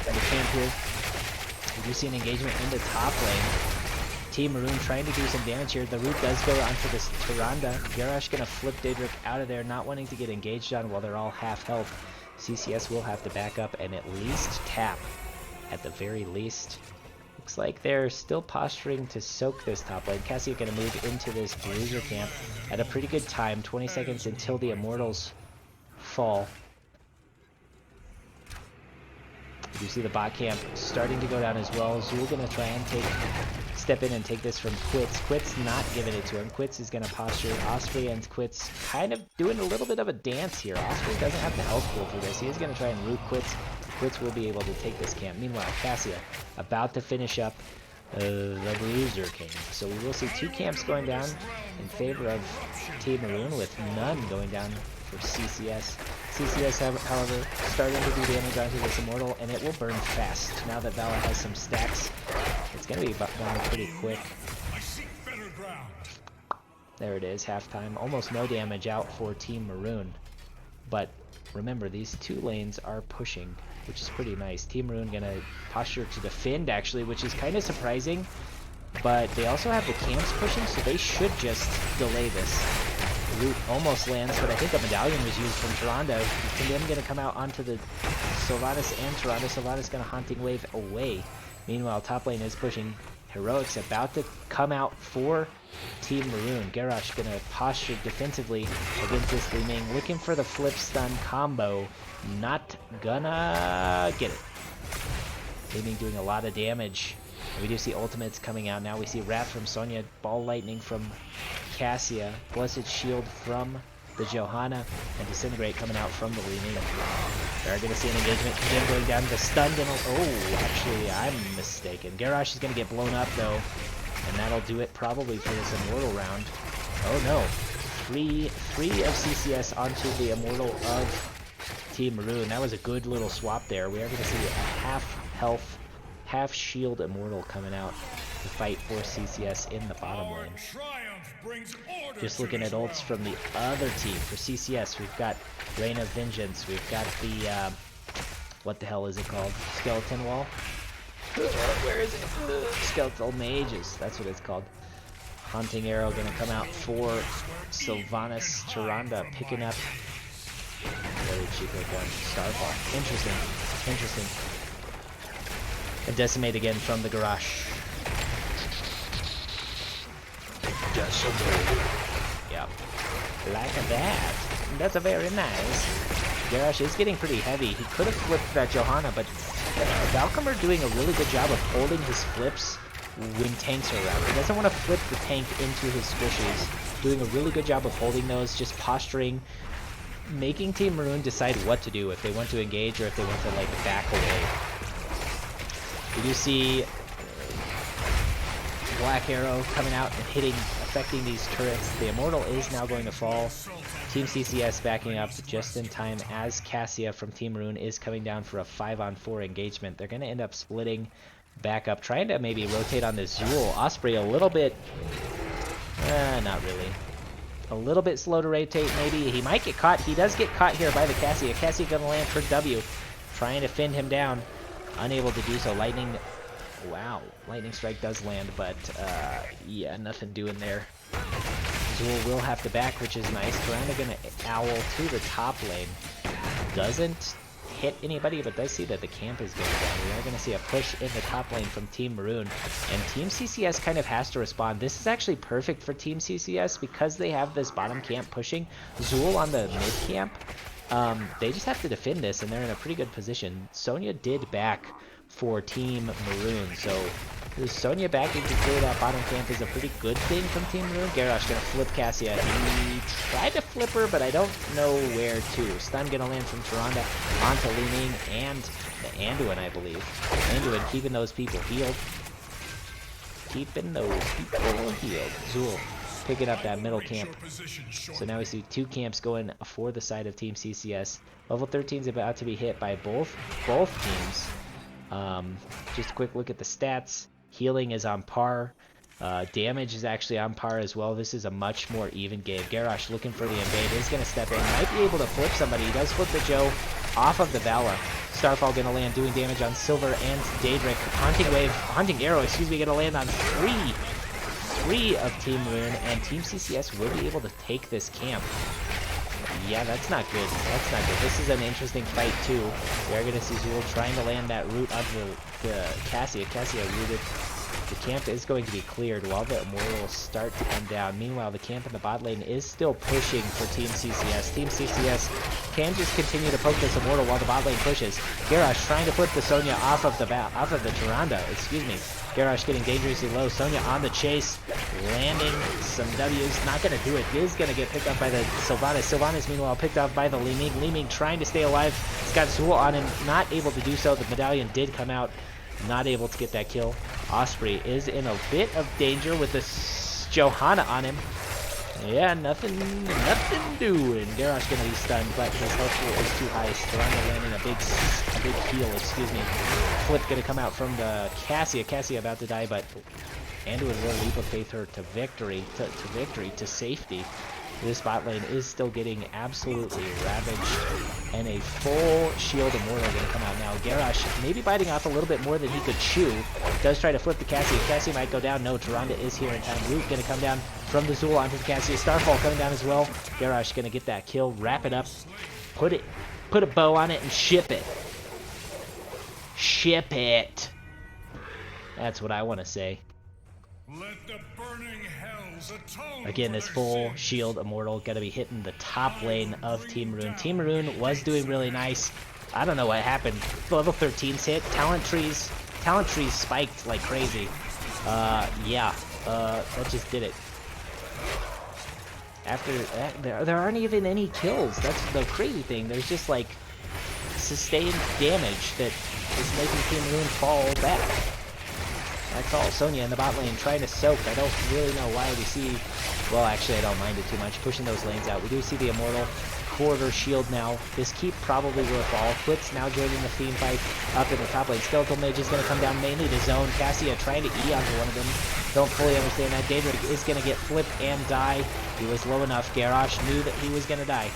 A: the camp here. We do see an engagement in the top lane. Team Maroon trying to do some damage here. The root does go onto this Tyrande. Garrosh gonna flip Daedric out of there, not wanting to get engaged on while they're all half health. CCS will have to back up and at least tap. At the very least. Looks like they're still posturing to soak this top lane. Cassia gonna move into this Bruiser camp at a pretty good time. 20 seconds until the Immortals fall. You see the bot camp starting to go down as well. Zool gonna try and step in and take this from Quits. Quits not giving it to him. Quits is gonna posture. Osprey and Quits kind of doing a little bit of a dance here. Osprey doesn't have the health pool for this. He is gonna try and root Quits. Quits will be able to take this camp. Meanwhile, Cassia about to finish up the Bruiser King. So we will see 2 camps going down in favor of Team Maroon, with none going down for CCS. CCS, however, starting to do damage onto this Immortal, and it will burn fast. Now that Vala has some stacks, it's going to be gone pretty quick. There it is, halftime. Almost no damage out for Team Maroon. But remember, these 2 lanes are pushing, which is pretty nice. Team Maroon going to posture to defend, actually, which is kind of surprising. But they also have the camps pushing, so they should just delay this. Root almost lands, but I think a medallion was used from Tyrande. Condemn going to come out onto the Sylvanas and Tyrande. Sylvanas going to Haunting Wave away. Meanwhile, top lane is pushing. Heroics about to come out for Team Maroon. Garrosh going to posture defensively against this Li-Ming. Looking for the flip stun combo. Not gonna get it. Li-Ming doing a lot of damage. And we do see ultimates coming out now. We see Wrath from Sonya, Ball Lightning from Cassia, Blessed Shield from the Johanna, and Disintegrate coming out from the Li-Ming. They're going to see an engagement. Again going down to stun. Oh, actually, I'm mistaken. Garrosh is going to get blown up, though, and that'll do it probably for this Immortal round. Oh, no. Three of CCS onto the Immortal of Team Maroon. That was a good little swap there. We are going to see a half-health, half-shield Immortal coming out to fight for CCS in the bottom lane. Just looking at ults from the other team. For CCS, we've got Reign of Vengeance. We've got the, what the hell is it called? Skeleton Wall. Where is it? Skeletal Mages, that's what it's called. Hunting Arrow gonna come out for Sylvanas. Tyrande picking up. Where did she pick up? Starfall. Interesting. And Decimate again from the garage. Yep. Like that. That's a very nice. Garrosh is getting pretty heavy. He could have flipped that Johanna, but Valkymer doing a really good job of holding his flips when tanks are around. He doesn't want to flip the tank into his squishes. Doing a really good job of holding those, just posturing, making Team Maroon decide what to do, if they want to engage or if they want to like back away. We do see Black Arrow coming out and affecting these turrets. The Immortal is now going to fall. Team CCS backing up just in time as Cassia from Team Maroon is coming down for a 5-on-4 engagement. They're going to end up splitting back up, trying to maybe rotate on this Zool. Osprey a little bit, not really. A little bit slow to rotate maybe. He might get caught. He does get caught here by the Cassia. Cassia going to land for W, trying to fend him down. Unable to do so. Lightning, wow. Lightning Strike does land, but yeah, nothing doing there. Zool will have to back, which is nice. Tyrande gonna owl to the top lane. Doesn't hit anybody, but does see that the camp is going down. We are gonna see a push in the top lane from Team Maroon, and Team CCS kind of has to respond. This is actually perfect for Team CCS because they have this bottom camp pushing. Zool on the mid camp. They just have to defend this, and they're in a pretty good position. Sonya did back for Team Maroon, so Sonya backing to clear that bottom camp is a pretty good thing from Team Maroon. Garrosh gonna flip Cassia. He tried to flip her, but I don't know where to. Stun gonna land from Tyrande onto Li Ming and the Anduin, I believe. Anduin keeping those people healed. Zool picking up that middle camp. So now we see two camps going for the side of Team CCS. Level 13 is about to be hit by both teams. Just a quick look at the stats. Healing is on par. Damage is actually on par as well. This is a much more even game. Garrosh looking for the invade. Is going to step in. Might be able to flip somebody. He does flip the Joe off of the Vala. Starfall going to land doing damage on Silver and Daedric. Hunting Arrow, excuse me, going to land on three of Team Maroon, and Team CCS will be able to take this camp. Yeah, that's not good. That's not good. This is an interesting fight, too. We are going to see Zool trying to land that root of the Cassia. Cassia rooted. The camp is going to be cleared while the Immortals start to come down. Meanwhile, the camp in the bot lane is still pushing for Team CCS. Team CCS can just continue to poke this Immortal while the bot lane pushes. Garrosh trying to flip the Sonya off of the Tyrande. Excuse me. Garrosh getting dangerously low. Sonya on the chase, landing some W's. Not going to do it. Is going to get picked up by the Sylvanas. Sylvanas, meanwhile, picked up by the Li Ming. Li Ming trying to stay alive. He's got Zool on him. Not able to do so. The medallion did come out. Not able to get that kill. Osprey is in a bit of danger with this Johanna on him. Yeah, nothing doing. Garrosh gonna be stunned, but his health pool is too high. Tyrande landing a big heal, excuse me. Flip gonna come out from the Cassia. Cassia about to die, but Anduin will leap of faith her to victory, to safety. This bot lane is still getting absolutely ravaged, and a full shield Immortal going to come out now. Garrosh maybe biting off a little bit more than he could chew. Does try to flip the Cassia. Cassia might go down. No, Tyrande is here in time. Root going to come down from the Zool onto the Cassia. Starfall coming down as well. Garrosh going to get that kill. Wrap it up. Put a bow on it and ship it. Ship it. That's what I want to say.
B: Let the burning hells atone.
A: Again, this full shield Immortal going to be hitting the top lane of Team Maroon. Team Maroon was doing really nice. I don't know what happened. Level 13's hit. Talent trees spiked like crazy. That just did it. After that, there aren't even any kills. That's the crazy thing. There's just like sustained damage that is making Team Maroon fall back. That's all. Sonya in the bot lane trying to soak. I don't really know why we see... Well, actually, I don't mind it too much. Pushing those lanes out. We do see the Immortal quarter shield now. This keep probably will fall. Quits now joining the team fight up in the top lane. Skeletal Mage is going to come down mainly to zone. Cassia trying to E onto one of them. Don't fully understand that. Daedric is going to get flipped and die. He was low enough. Garrosh knew that he was going to die.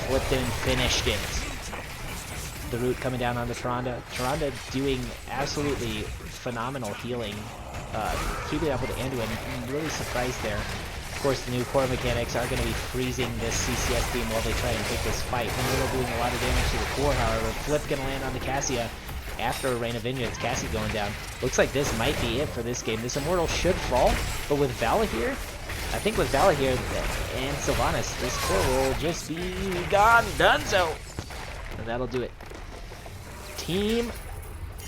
A: Flipped and finished it. The root coming down on the Tyrande. Tyrande doing absolutely phenomenal healing. Keeping up with Anduin. I'm really surprised there. Of course, the new core mechanics are going to be freezing this CCS team while they try and take this fight. Vanilla doing a lot of damage to the core, however. Flip going to land on the Cassia after a Rain of Vengeance. Cassie going down. Looks like this might be it for this game. This Immortal should fall, but with Vala here, I think with Vala here and Sylvanas, this core will just be gone. Donezo! And that'll do it. Team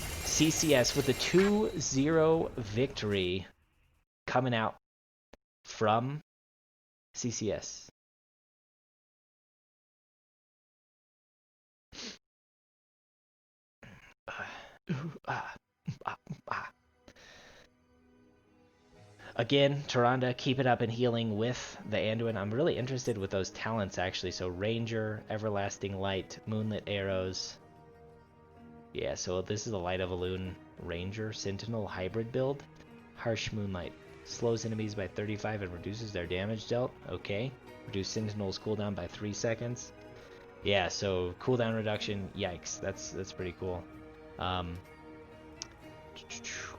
A: CCS with a 2-0 victory coming out from CCS. Again, Tyrande, keep it up and healing with the Anduin. I'm really interested with those talents, actually. So Ranger, Everlasting Light, Moonlit Arrows. Yeah, so this is a Light of a Loon Ranger Sentinel hybrid build. Harsh Moonlight. Slows enemies by 35 and reduces their damage dealt. Okay. Reduce Sentinel's cooldown by 3 seconds. Yeah, so cooldown reduction. Yikes. That's pretty cool.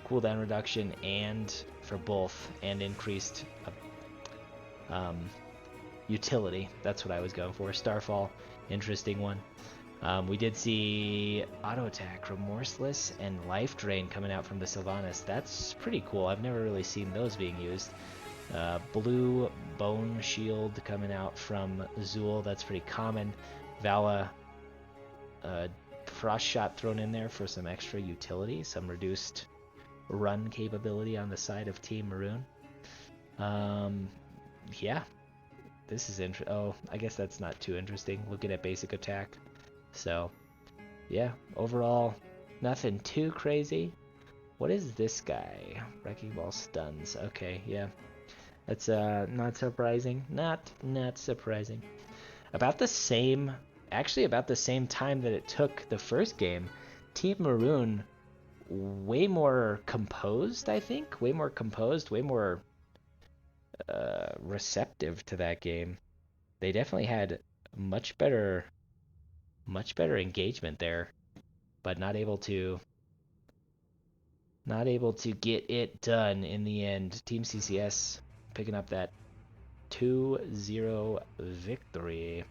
A: Cooldown reduction and for both, and increased utility. That's what I was going for. Starfall, interesting one. We did see auto attack, remorseless, and life drain coming out from the Sylvanas. That's pretty cool. I've never really seen those being used. Blue bone shield coming out from Zool. That's pretty common. Vala, frost shot thrown in there for some extra utility, some reduced run capability on the side of Team Maroon. Yeah, this is interesting. Oh, I guess that's not too interesting. Looking at basic attack. So, yeah, overall, nothing too crazy. What is this guy? Wrecking Ball stuns. Okay, yeah. That's not surprising. Not surprising. About the same, actually about the same time that it took the first game, Team Maroon way more composed, I think. Way more composed, way more receptive to that game. They definitely had much better engagement there, but not able to get it done in the end. Team CCS picking up that 2-0 victory.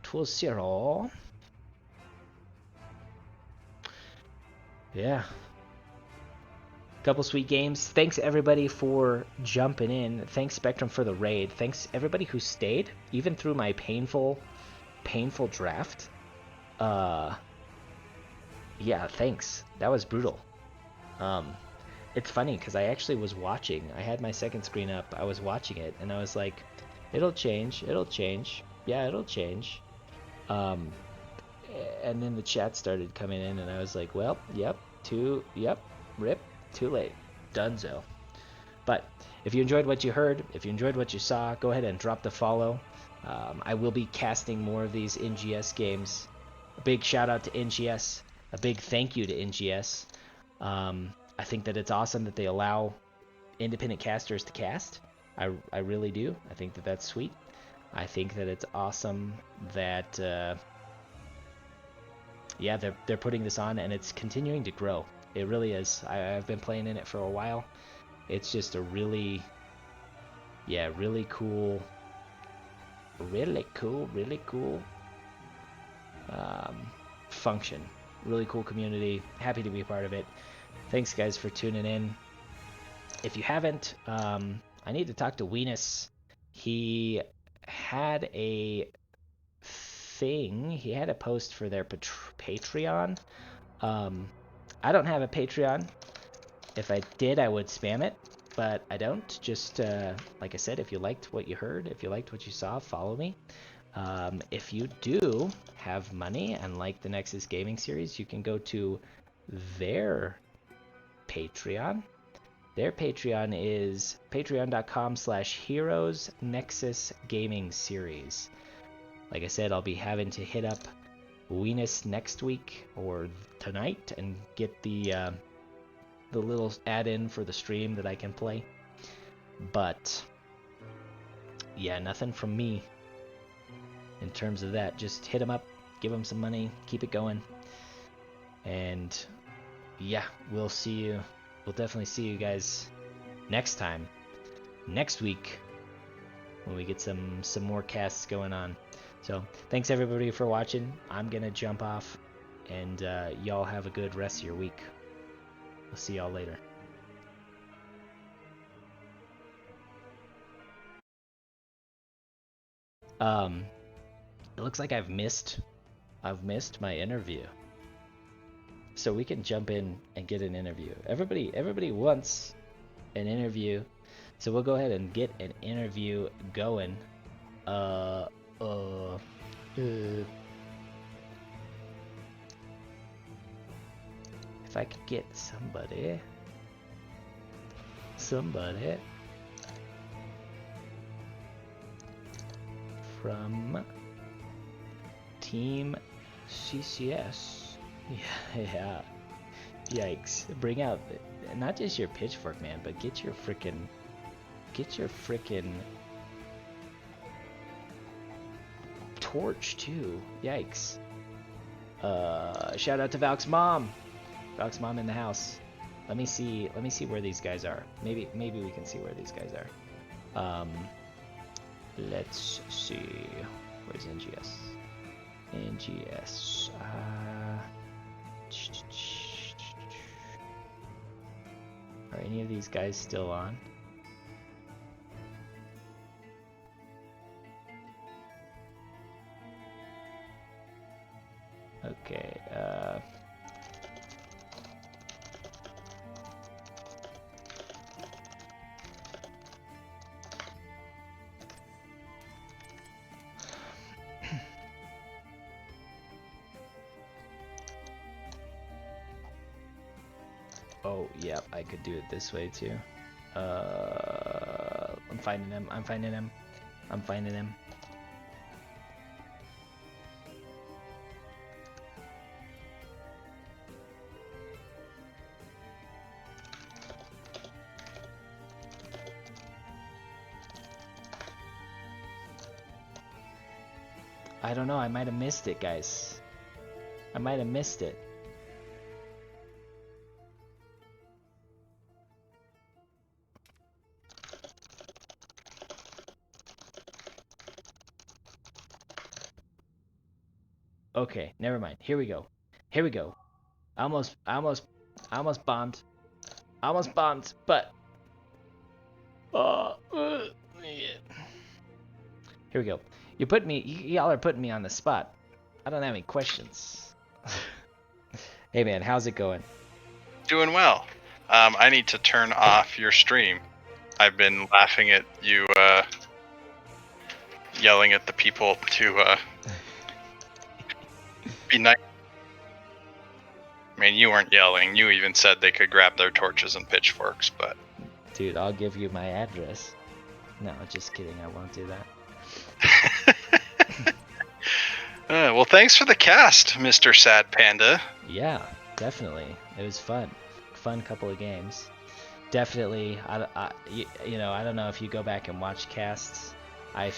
A: 2-0. Yeah. Couple sweet games. Thanks everybody for jumping in. Thanks Spectrum for the raid. Thanks everybody who stayed, even through my painful draft. Yeah, thanks. That was brutal. It's funny because I actually was watching. I had my second screen up. I was watching it and I was like, it'll change. Yeah, it'll change. And then the chat started coming in and I was like, well, rip, too late. Dunzo. But if you enjoyed what you heard, if you enjoyed what you saw, go ahead and drop the follow. I will be casting more of these NGS games. A big shout out to NGS. A big thank you to NGS. I think that it's awesome that they allow independent casters to cast. I really do. I think that that's sweet. I think that it's awesome that yeah, they're putting this on and it's continuing to grow. It really is. I've been playing in it for a while. It's just a really cool function. Really cool community. Happy to be a part of it. Thanks guys for tuning in. If you haven't, I need to talk to Weenus. He had a thing. He had a post for their Patreon. I don't have a Patreon. If I did, I would spam it, but I don't. Just like I said, if you liked what you heard, if you liked what you saw, follow me. If you do have money and like the Nexus Gaming Series, you can go to their Patreon. Their Patreon is patreon.com/Heroes Nexus Gaming Series. Like I said, I'll be having to hit up Weenus next week or tonight and get the little add-in for the stream that I can play. But yeah, nothing from me in terms of that. Just hit him up, give them some money, keep it going. And yeah, we'll see you. We'll definitely see you guys next time, next week, when we get some more casts going on. So thanks everybody for watching. I'm gonna jump off, and y'all have a good rest of your week. We'll see y'all later. It looks like I've missed my interview. So we can jump in and get an interview. Everybody wants an interview. So we'll go ahead and get an interview going. If I could get somebody from Team CCS. Yeah. Yikes. Bring out not just your pitchfork, man, but get your frickin' torch too. Yikes. Shout out to Valk's mom. Valk's mom in the house. Let me see where these guys are. Maybe we can see where these guys are. Let's see. Where's NGS? NGS. Are any of these guys still on? Okay, oh, yeah, I could do it this way too. I'm finding him. I don't know, I might have missed it, guys. I might have missed it. Okay, never mind. Here we go. I almost bombed. But yeah. Here we go. Y'all are putting me on the spot. I don't have any questions. Hey man, how's it going?
C: Doing well. I need to turn off your stream. I've been laughing at you yelling at the people to be nice. I mean, you weren't yelling. You even said they could grab their torches and pitchforks, but...
A: Dude, I'll give you my address. No, just kidding. I won't do that.
C: Well, thanks for the cast, Mr. Sad Panda.
A: Yeah, definitely. It was fun. Fun couple of games. Definitely. You know, I don't know if you go back and watch casts.
C: I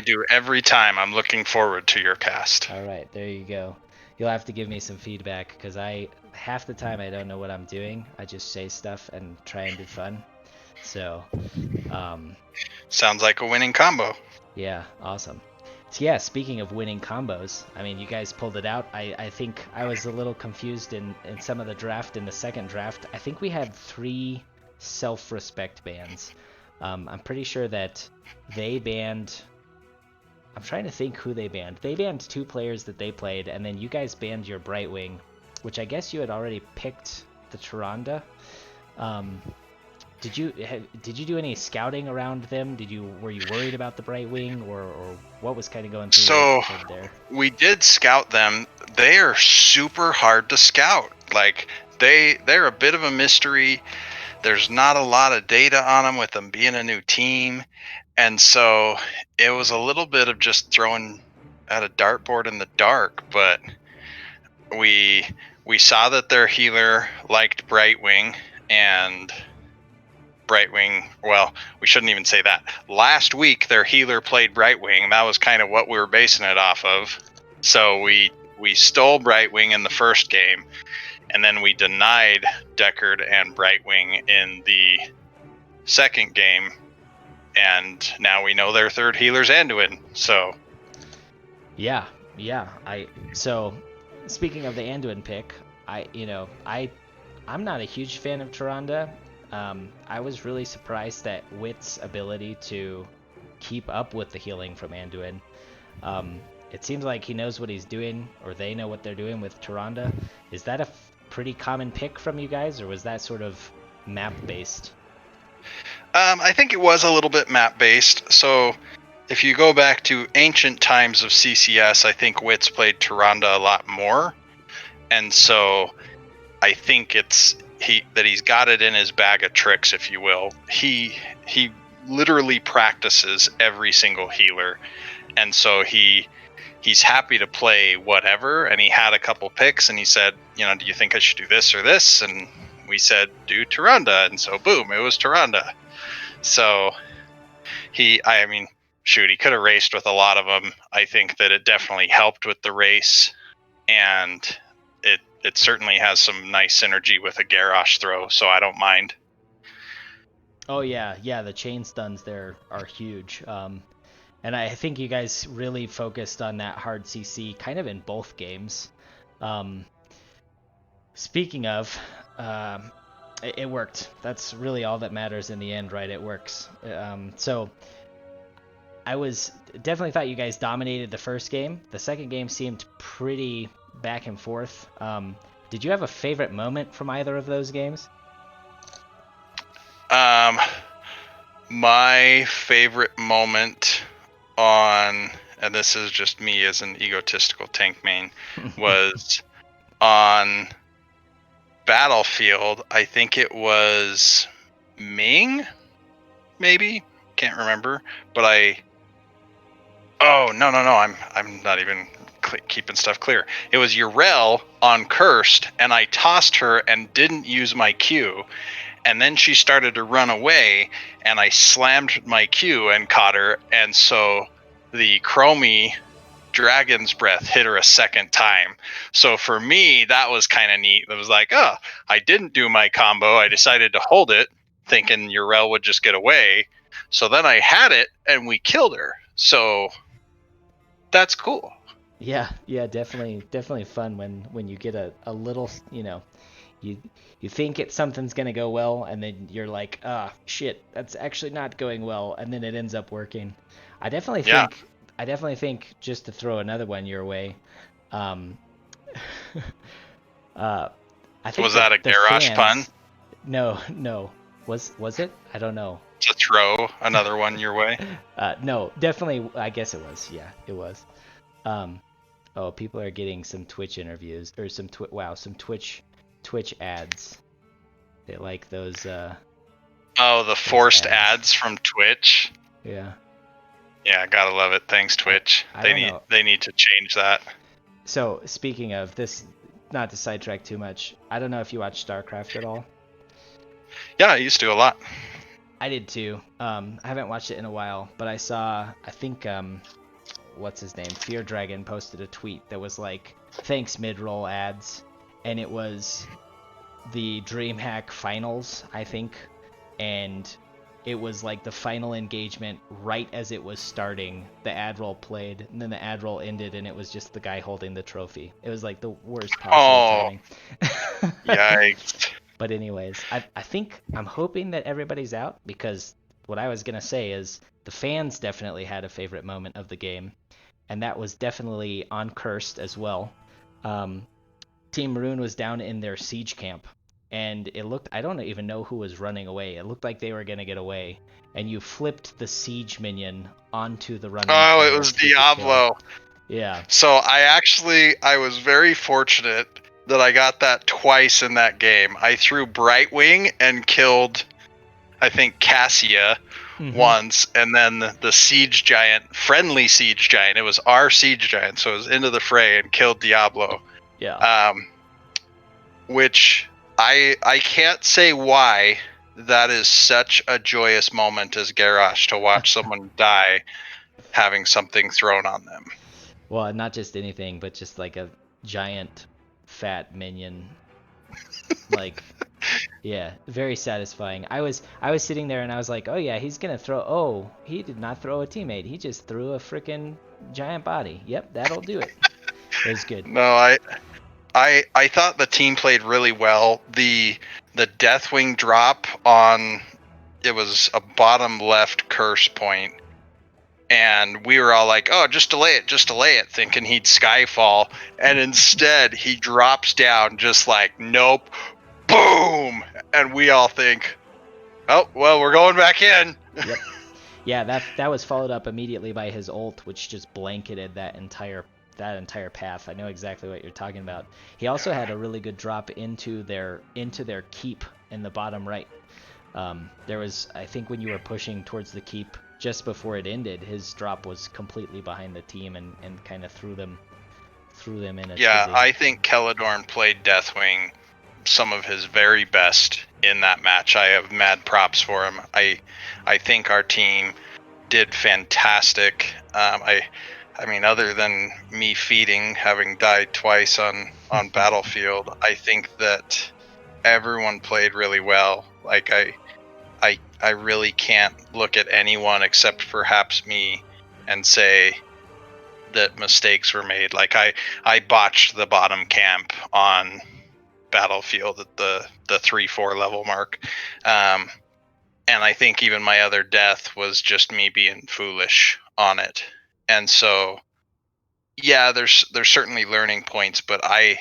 C: do every time. I'm looking forward to your cast.
A: All right, there you go. You'll have to give me some feedback because half the time I don't know what I'm doing. I just say stuff and try and be fun. So,
C: sounds like a winning combo.
A: Yeah, awesome. So yeah, speaking of winning combos, I mean, you guys pulled it out. I think I was a little confused in some of the draft. In the second draft, I think we had 3 self-respect bans. I'm pretty sure that they banned... I'm trying to think who they banned. They banned 2 players that they played, and then you guys banned your Brightwing, which I guess you had already picked the Tyrande. Did you do any scouting around them? Were you worried about the Brightwing, or what was kind of going through your head there?
C: We did scout them. They are super hard to scout. Like they're a bit of a mystery. There's not a lot of data on them with them being a new team. And so it was a little bit of just throwing at a dartboard in the dark, but we saw that their healer liked Brightwing, and Brightwing, well, we shouldn't even say that. Last week their healer played Brightwing. That was kind of what we were basing it off of. So we stole Brightwing in the first game, and then we denied Deckard and Brightwing in the second game, and now we know their third healer's Anduin. So
A: Yeah. So speaking of the Anduin pick, I'm not a huge fan of Tyrande. I was really surprised at Wit's ability to keep up with the healing from Anduin. It seems like he knows what he's doing, or they know what they're doing with Tyrande. Is that a pretty common pick from you guys, or was that sort of map-based?
C: I think it was a little bit map-based. So if you go back to ancient times of CCS, I think Wits played Tyrande a lot more. And so I think it's he's got it in his bag of tricks, if you will. He literally practices every single healer. And so he's happy to play whatever, and he had a couple picks, and he said, do you think I should do this or this? And we said, do Tyrande, and so boom, it was Tyrande. So he could have raced with a lot of them. I think that it definitely helped with the race, and it certainly has some nice synergy with a Garrosh throw, so I don't mind.
A: Oh yeah, the chain stuns there are huge. And I think you guys really focused on that hard CC kind of in both games. Speaking of, it worked. That's really all that matters in the end, right? It works. So I definitely thought you guys dominated the first game. The second game seemed pretty back and forth. Did you have a favorite moment from either of those games?
C: My favorite moment and this is just me as an egotistical tank main, was on Battlefield. I think it was Ming, maybe, can't remember, but no, I'm not even keeping stuff clear. It was Urel on Cursed, and I tossed her and didn't use my Q, and then she started to run away, and I slammed my Q and caught her, and so the Chromie Dragon's Breath hit her a second time. So for me, that was kind of neat. It was like, oh, I didn't do my combo. I decided to hold it, thinking Urel would just get away. So then I had it, and we killed her. So that's cool.
A: Yeah, definitely fun when you get a little, you think something's gonna go well, and then you're like, shit, that's actually not going well, and then it ends up working. I definitely think, just to throw another one your way, I think
C: was that a Garrosh pun?
A: No. Was it? I don't know.
C: To throw another one your way?
A: No, definitely. I guess it was. Yeah, it was. People are getting some Twitch interviews or some Twitch ads. They like those. The
C: forced ads from Twitch.
A: Yeah.
C: Yeah, gotta love it. Thanks, Twitch. They need to change that.
A: So speaking of this, not to sidetrack too much, I don't know if you watch StarCraft at all.
C: Yeah, I used to a lot.
A: I did too. I haven't watched it in a while, but I think what's his name? Fear Dragon posted a tweet that was like, thanks mid-roll ads, and it was the DreamHack finals, I think, and it was like the final engagement right as it was starting. The ad roll played, and then the ad roll ended, and it was just the guy holding the trophy. It was like the worst possible timing.
C: Yikes.
A: But anyways, I'm hoping that everybody's out, because what I was going to say is the fans definitely had a favorite moment of the game, and that was definitely on Cursed as well. Team Maroon was down in their siege camp, and it looked, I don't even know who was running away. It looked like they were going to get away, and you flipped the siege minion onto the running.
C: Oh, it was Diablo.
A: Yeah.
C: So I was very fortunate that I got that twice in that game. I threw Brightwing and killed, I think, Cassia once, and then the siege giant, friendly siege giant, it was our siege giant, so it was into the fray and killed Diablo.
A: Yeah.
C: Which I can't say why that is such a joyous moment as Garrosh to watch someone die having something thrown on them.
A: Well, not just anything, but just like a giant fat minion. Like, yeah, very satisfying. I was sitting there and I was like, "Oh yeah, he's going to throw Oh, he did not throw a teammate. He just threw a freaking giant body. Yep, that'll do it." It was good.
C: No, I thought the team played really well. The Deathwing drop on, it was a bottom left curse point, and we were all like, "Oh, just delay it," thinking he'd skyfall, and instead he drops down just like, "Nope, boom," and we all think, "Oh, well, we're going back in."
A: Yep. Yeah, that was followed up immediately by his ult, which just blanketed that entire path. I know exactly what you're talking about. He also had a really good drop into their keep in the bottom right. There was, I think, when you were pushing towards the keep just before it ended, his drop was completely behind the team and kind of threw them in a
C: Yeah,
A: tizzy.
C: I think Celadorn played Deathwing some of his very best in that match. I have mad props for him. I think our team did fantastic. I mean, other than me feeding, having died twice on Battlefield, I think that everyone played really well. Like I really can't look at anyone except perhaps me and say that mistakes were made. Like I botched the bottom camp on Battlefield at the 3-4 level mark. And I think even my other death was just me being foolish on it. And so yeah, there's certainly learning points, but I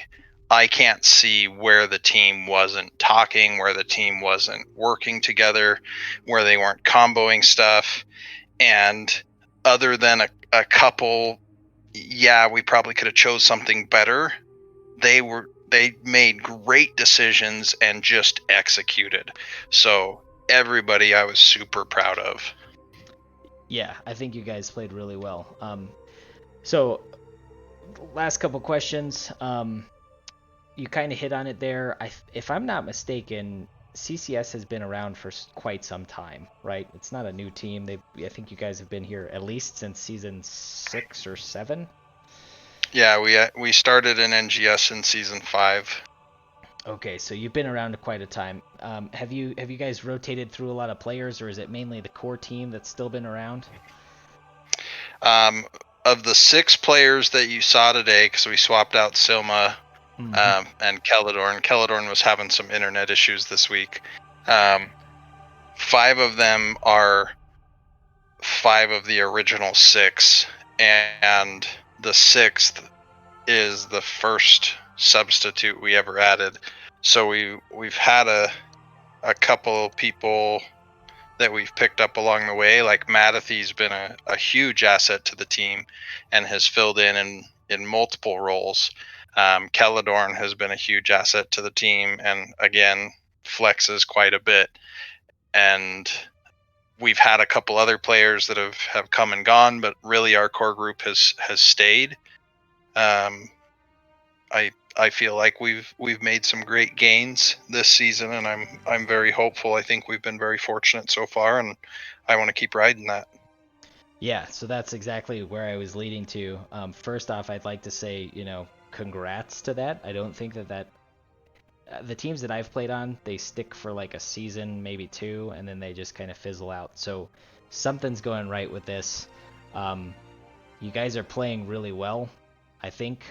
C: can't see where the team wasn't talking, where the team wasn't working together, where they weren't comboing stuff. And other than a couple, yeah, we probably could have chose something better. They made great decisions and just executed. So everybody I was super proud of.
A: Yeah, I think you guys played really well. So last couple questions. You kind of hit on it there. If I'm not mistaken, CCS has been around for quite some time, right? It's not a new team. I think you guys have been here at least since season 6 or 7.
C: Yeah, we started in NGS in season 5.
A: Okay, so you've been around quite a time. Have you guys rotated through a lot of players, or is it mainly the core team that's still been around?
C: Um, of the 6 players that you saw today, because we swapped out Silma and Celadorn. Celadorn was having some internet issues this week. 5 of them are 5 of the original 6, and the 6th is the first substitute we ever added. So we've had a couple people that we've picked up along the way. Like Madathy's been a huge asset to the team and has filled in multiple roles. Celadorn has been a huge asset to the team and again flexes quite a bit. And we've had a couple other players that have come and gone, but really our core group has stayed. I feel like we've made some great gains this season, and I'm very hopeful. I think we've been very fortunate so far, and I want to keep riding that.
A: Yeah, so that's exactly where I was leading to. First off, I'd like to say, congrats to that. I don't think that the teams that I've played on, they stick for like a season, maybe 2, and then they just kind of fizzle out. So something's going right with this. You guys are playing really well, I think.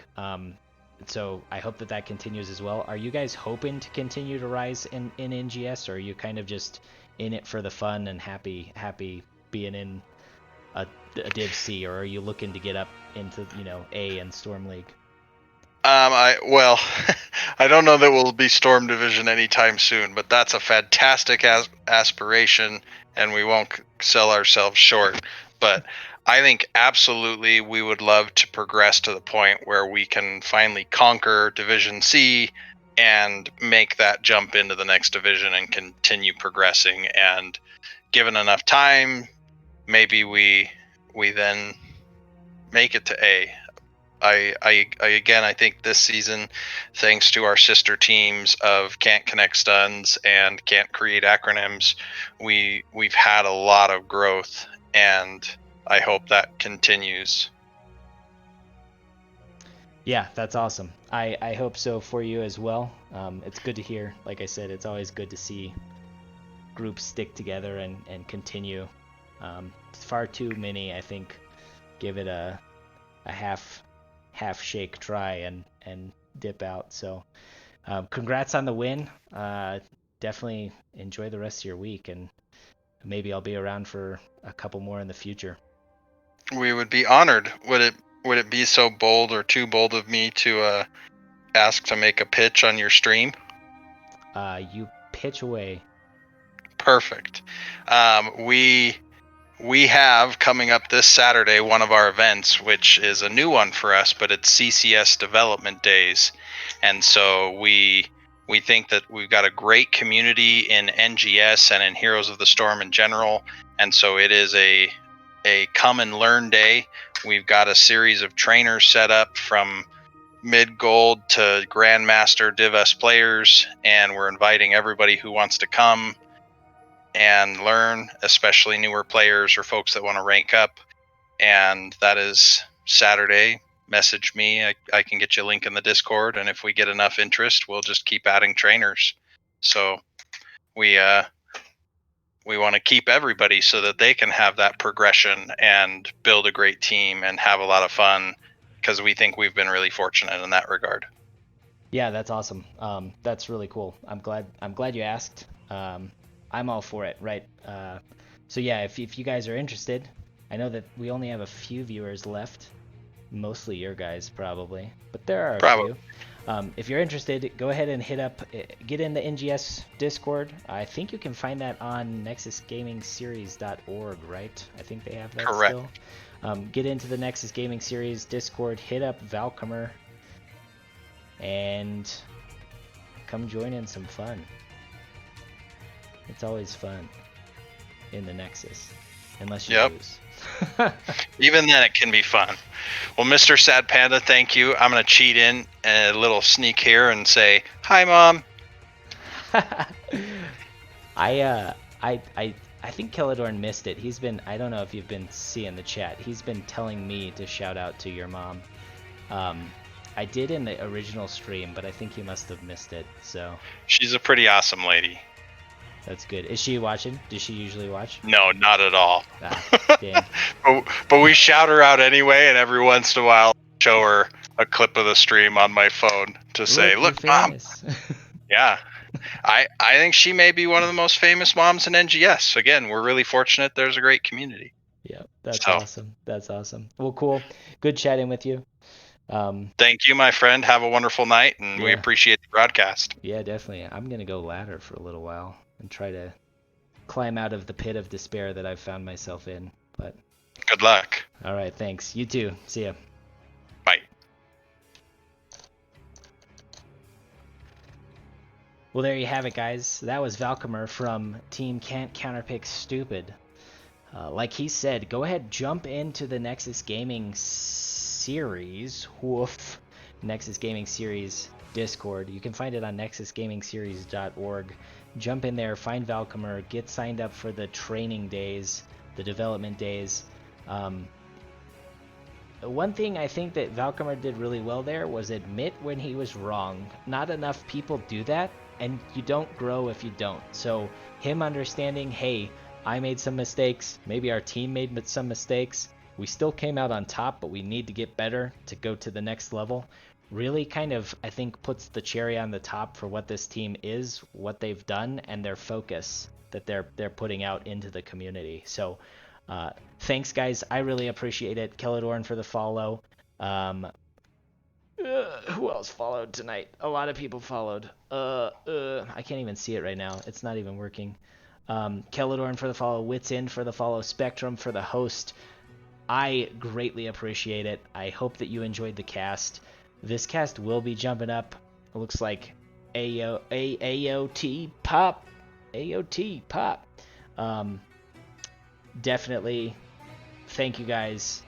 A: So I hope that continues as well. Are you guys hoping to continue to rise in NGS, or are you kind of just in it for the fun and happy being in a Div C, or are you looking to get up into A and Storm League?
C: Well, I don't know that we'll be Storm Division anytime soon, but that's a fantastic aspiration, and we won't sell ourselves short. But I think absolutely we would love to progress to the point where we can finally conquer Division C and make that jump into the next division and continue progressing. And given enough time, maybe we then make it to A. I think this season, thanks to our sister teams of Can't Connect Stuns and Can't Create Acronyms, we've had a lot of growth, and I hope that continues.
A: Yeah, that's awesome. I hope so for you as well. It's good to hear. Like I said, it's always good to see groups stick together and continue. Far too many, I think, give it a half shake try and dip out. So congrats on the win. Definitely enjoy the rest of your week, and maybe I'll be around for a couple more in the future.
C: We would be honored. Would it be so bold or too bold of me to ask to make a pitch on your stream?
A: You pitch away.
C: Perfect. We have coming up this Saturday one of our events, which is a new one for us, but it's CCS Development Days, and so we think that we've got a great community in NGS and in Heroes of the Storm in general, and so it is a come and learn day. We've got a series of trainers set up from mid gold to grandmaster Div S players, and we're inviting everybody who wants to come and learn, especially newer players or folks that want to rank up. And that is Saturday. Message me. I can get you a link in the Discord, and if we get enough interest, we'll just keep adding trainers. So we want to keep everybody so that they can have that progression and build a great team and have a lot of fun, because we think we've been really fortunate in that regard.
A: Yeah, that's awesome. That's really cool. I'm glad you asked. I'm all for it, right? So yeah, if you guys are interested, I know that we only have a few viewers left, mostly your guys probably, but there are a few. If you're interested, go ahead and get in the NGS Discord. I think you can find that on nexusgamingseries.org, right? I think they have that
C: Correct.
A: still. Get into the Nexus Gaming Series Discord, hit up Valcomer, and come join in some fun. It's always fun in the Nexus, unless you lose.
C: Even then, it can be fun. Well, Mr. Sad Panda, thank you. I'm gonna cheat in a little sneak here and say hi, Mom.
A: I think Kelladorn missed it. I don't know if you've been seeing the chat. He's been telling me to shout out to your mom. I did in the original stream, but I think he must have missed it. So
C: she's a pretty awesome lady.
A: That's good. Is she watching? Does she usually watch?
C: No, not at all.
A: Damn.
C: but we shout her out anyway, and every once in a while show her a clip of the stream on my phone to say, "Look, Mom." Yeah. I think she may be one of the most famous moms in NGS. Again, we're really fortunate. There's a great community.
A: Yeah, that's awesome. That's awesome. Well, cool. Good chatting with you.
C: Thank you, my friend. Have a wonderful night, and we appreciate the broadcast.
A: Yeah, definitely. I'm going to go ladder for a little while and try to climb out of the pit of despair that I've found myself in. But
C: good luck.
A: All right, thanks. You too. See ya.
C: Bye.
A: Well, there you have it, guys. That was Valcomer from Team Can't Counterpick Stupid. Like he said, go ahead, jump into the Nexus Gaming Series. Woof. Nexus Gaming Series Discord. You can find it on nexusgamingseries.org. Jump in there, find Valcomer, get signed up for the training days, the development days. One thing I think that Valcomer did really well there was admit when he was wrong. Not enough people do that, and you don't grow if you don't. So him understanding, hey, I made some mistakes, maybe our team made some mistakes, we still came out on top, but we need to get better to go to the next level, really kind of, I think, puts the cherry on the top for what this team is, what they've done, and their focus that they're putting out into the community. So thanks, guys. I really appreciate it. Kelladorn for the follow. Who else followed tonight? A lot of people followed. I can't even see it right now. It's not even working. Kelladorn for the follow. Witsend for the follow. Spectrum for the host. I greatly appreciate it. I hope that you enjoyed the cast. This cast will be jumping up. It looks like AOT pop. AOT pop. Definitely thank you guys.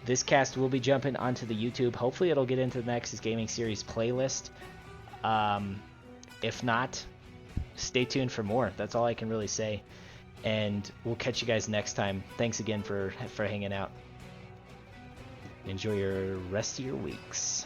A: This cast will be jumping onto the YouTube. Hopefully it'll get into the Nexus Gaming Series playlist. If not, stay tuned for more. That's all I can really say. And we'll catch you guys next time. Thanks again for hanging out. Enjoy your rest of your weeks.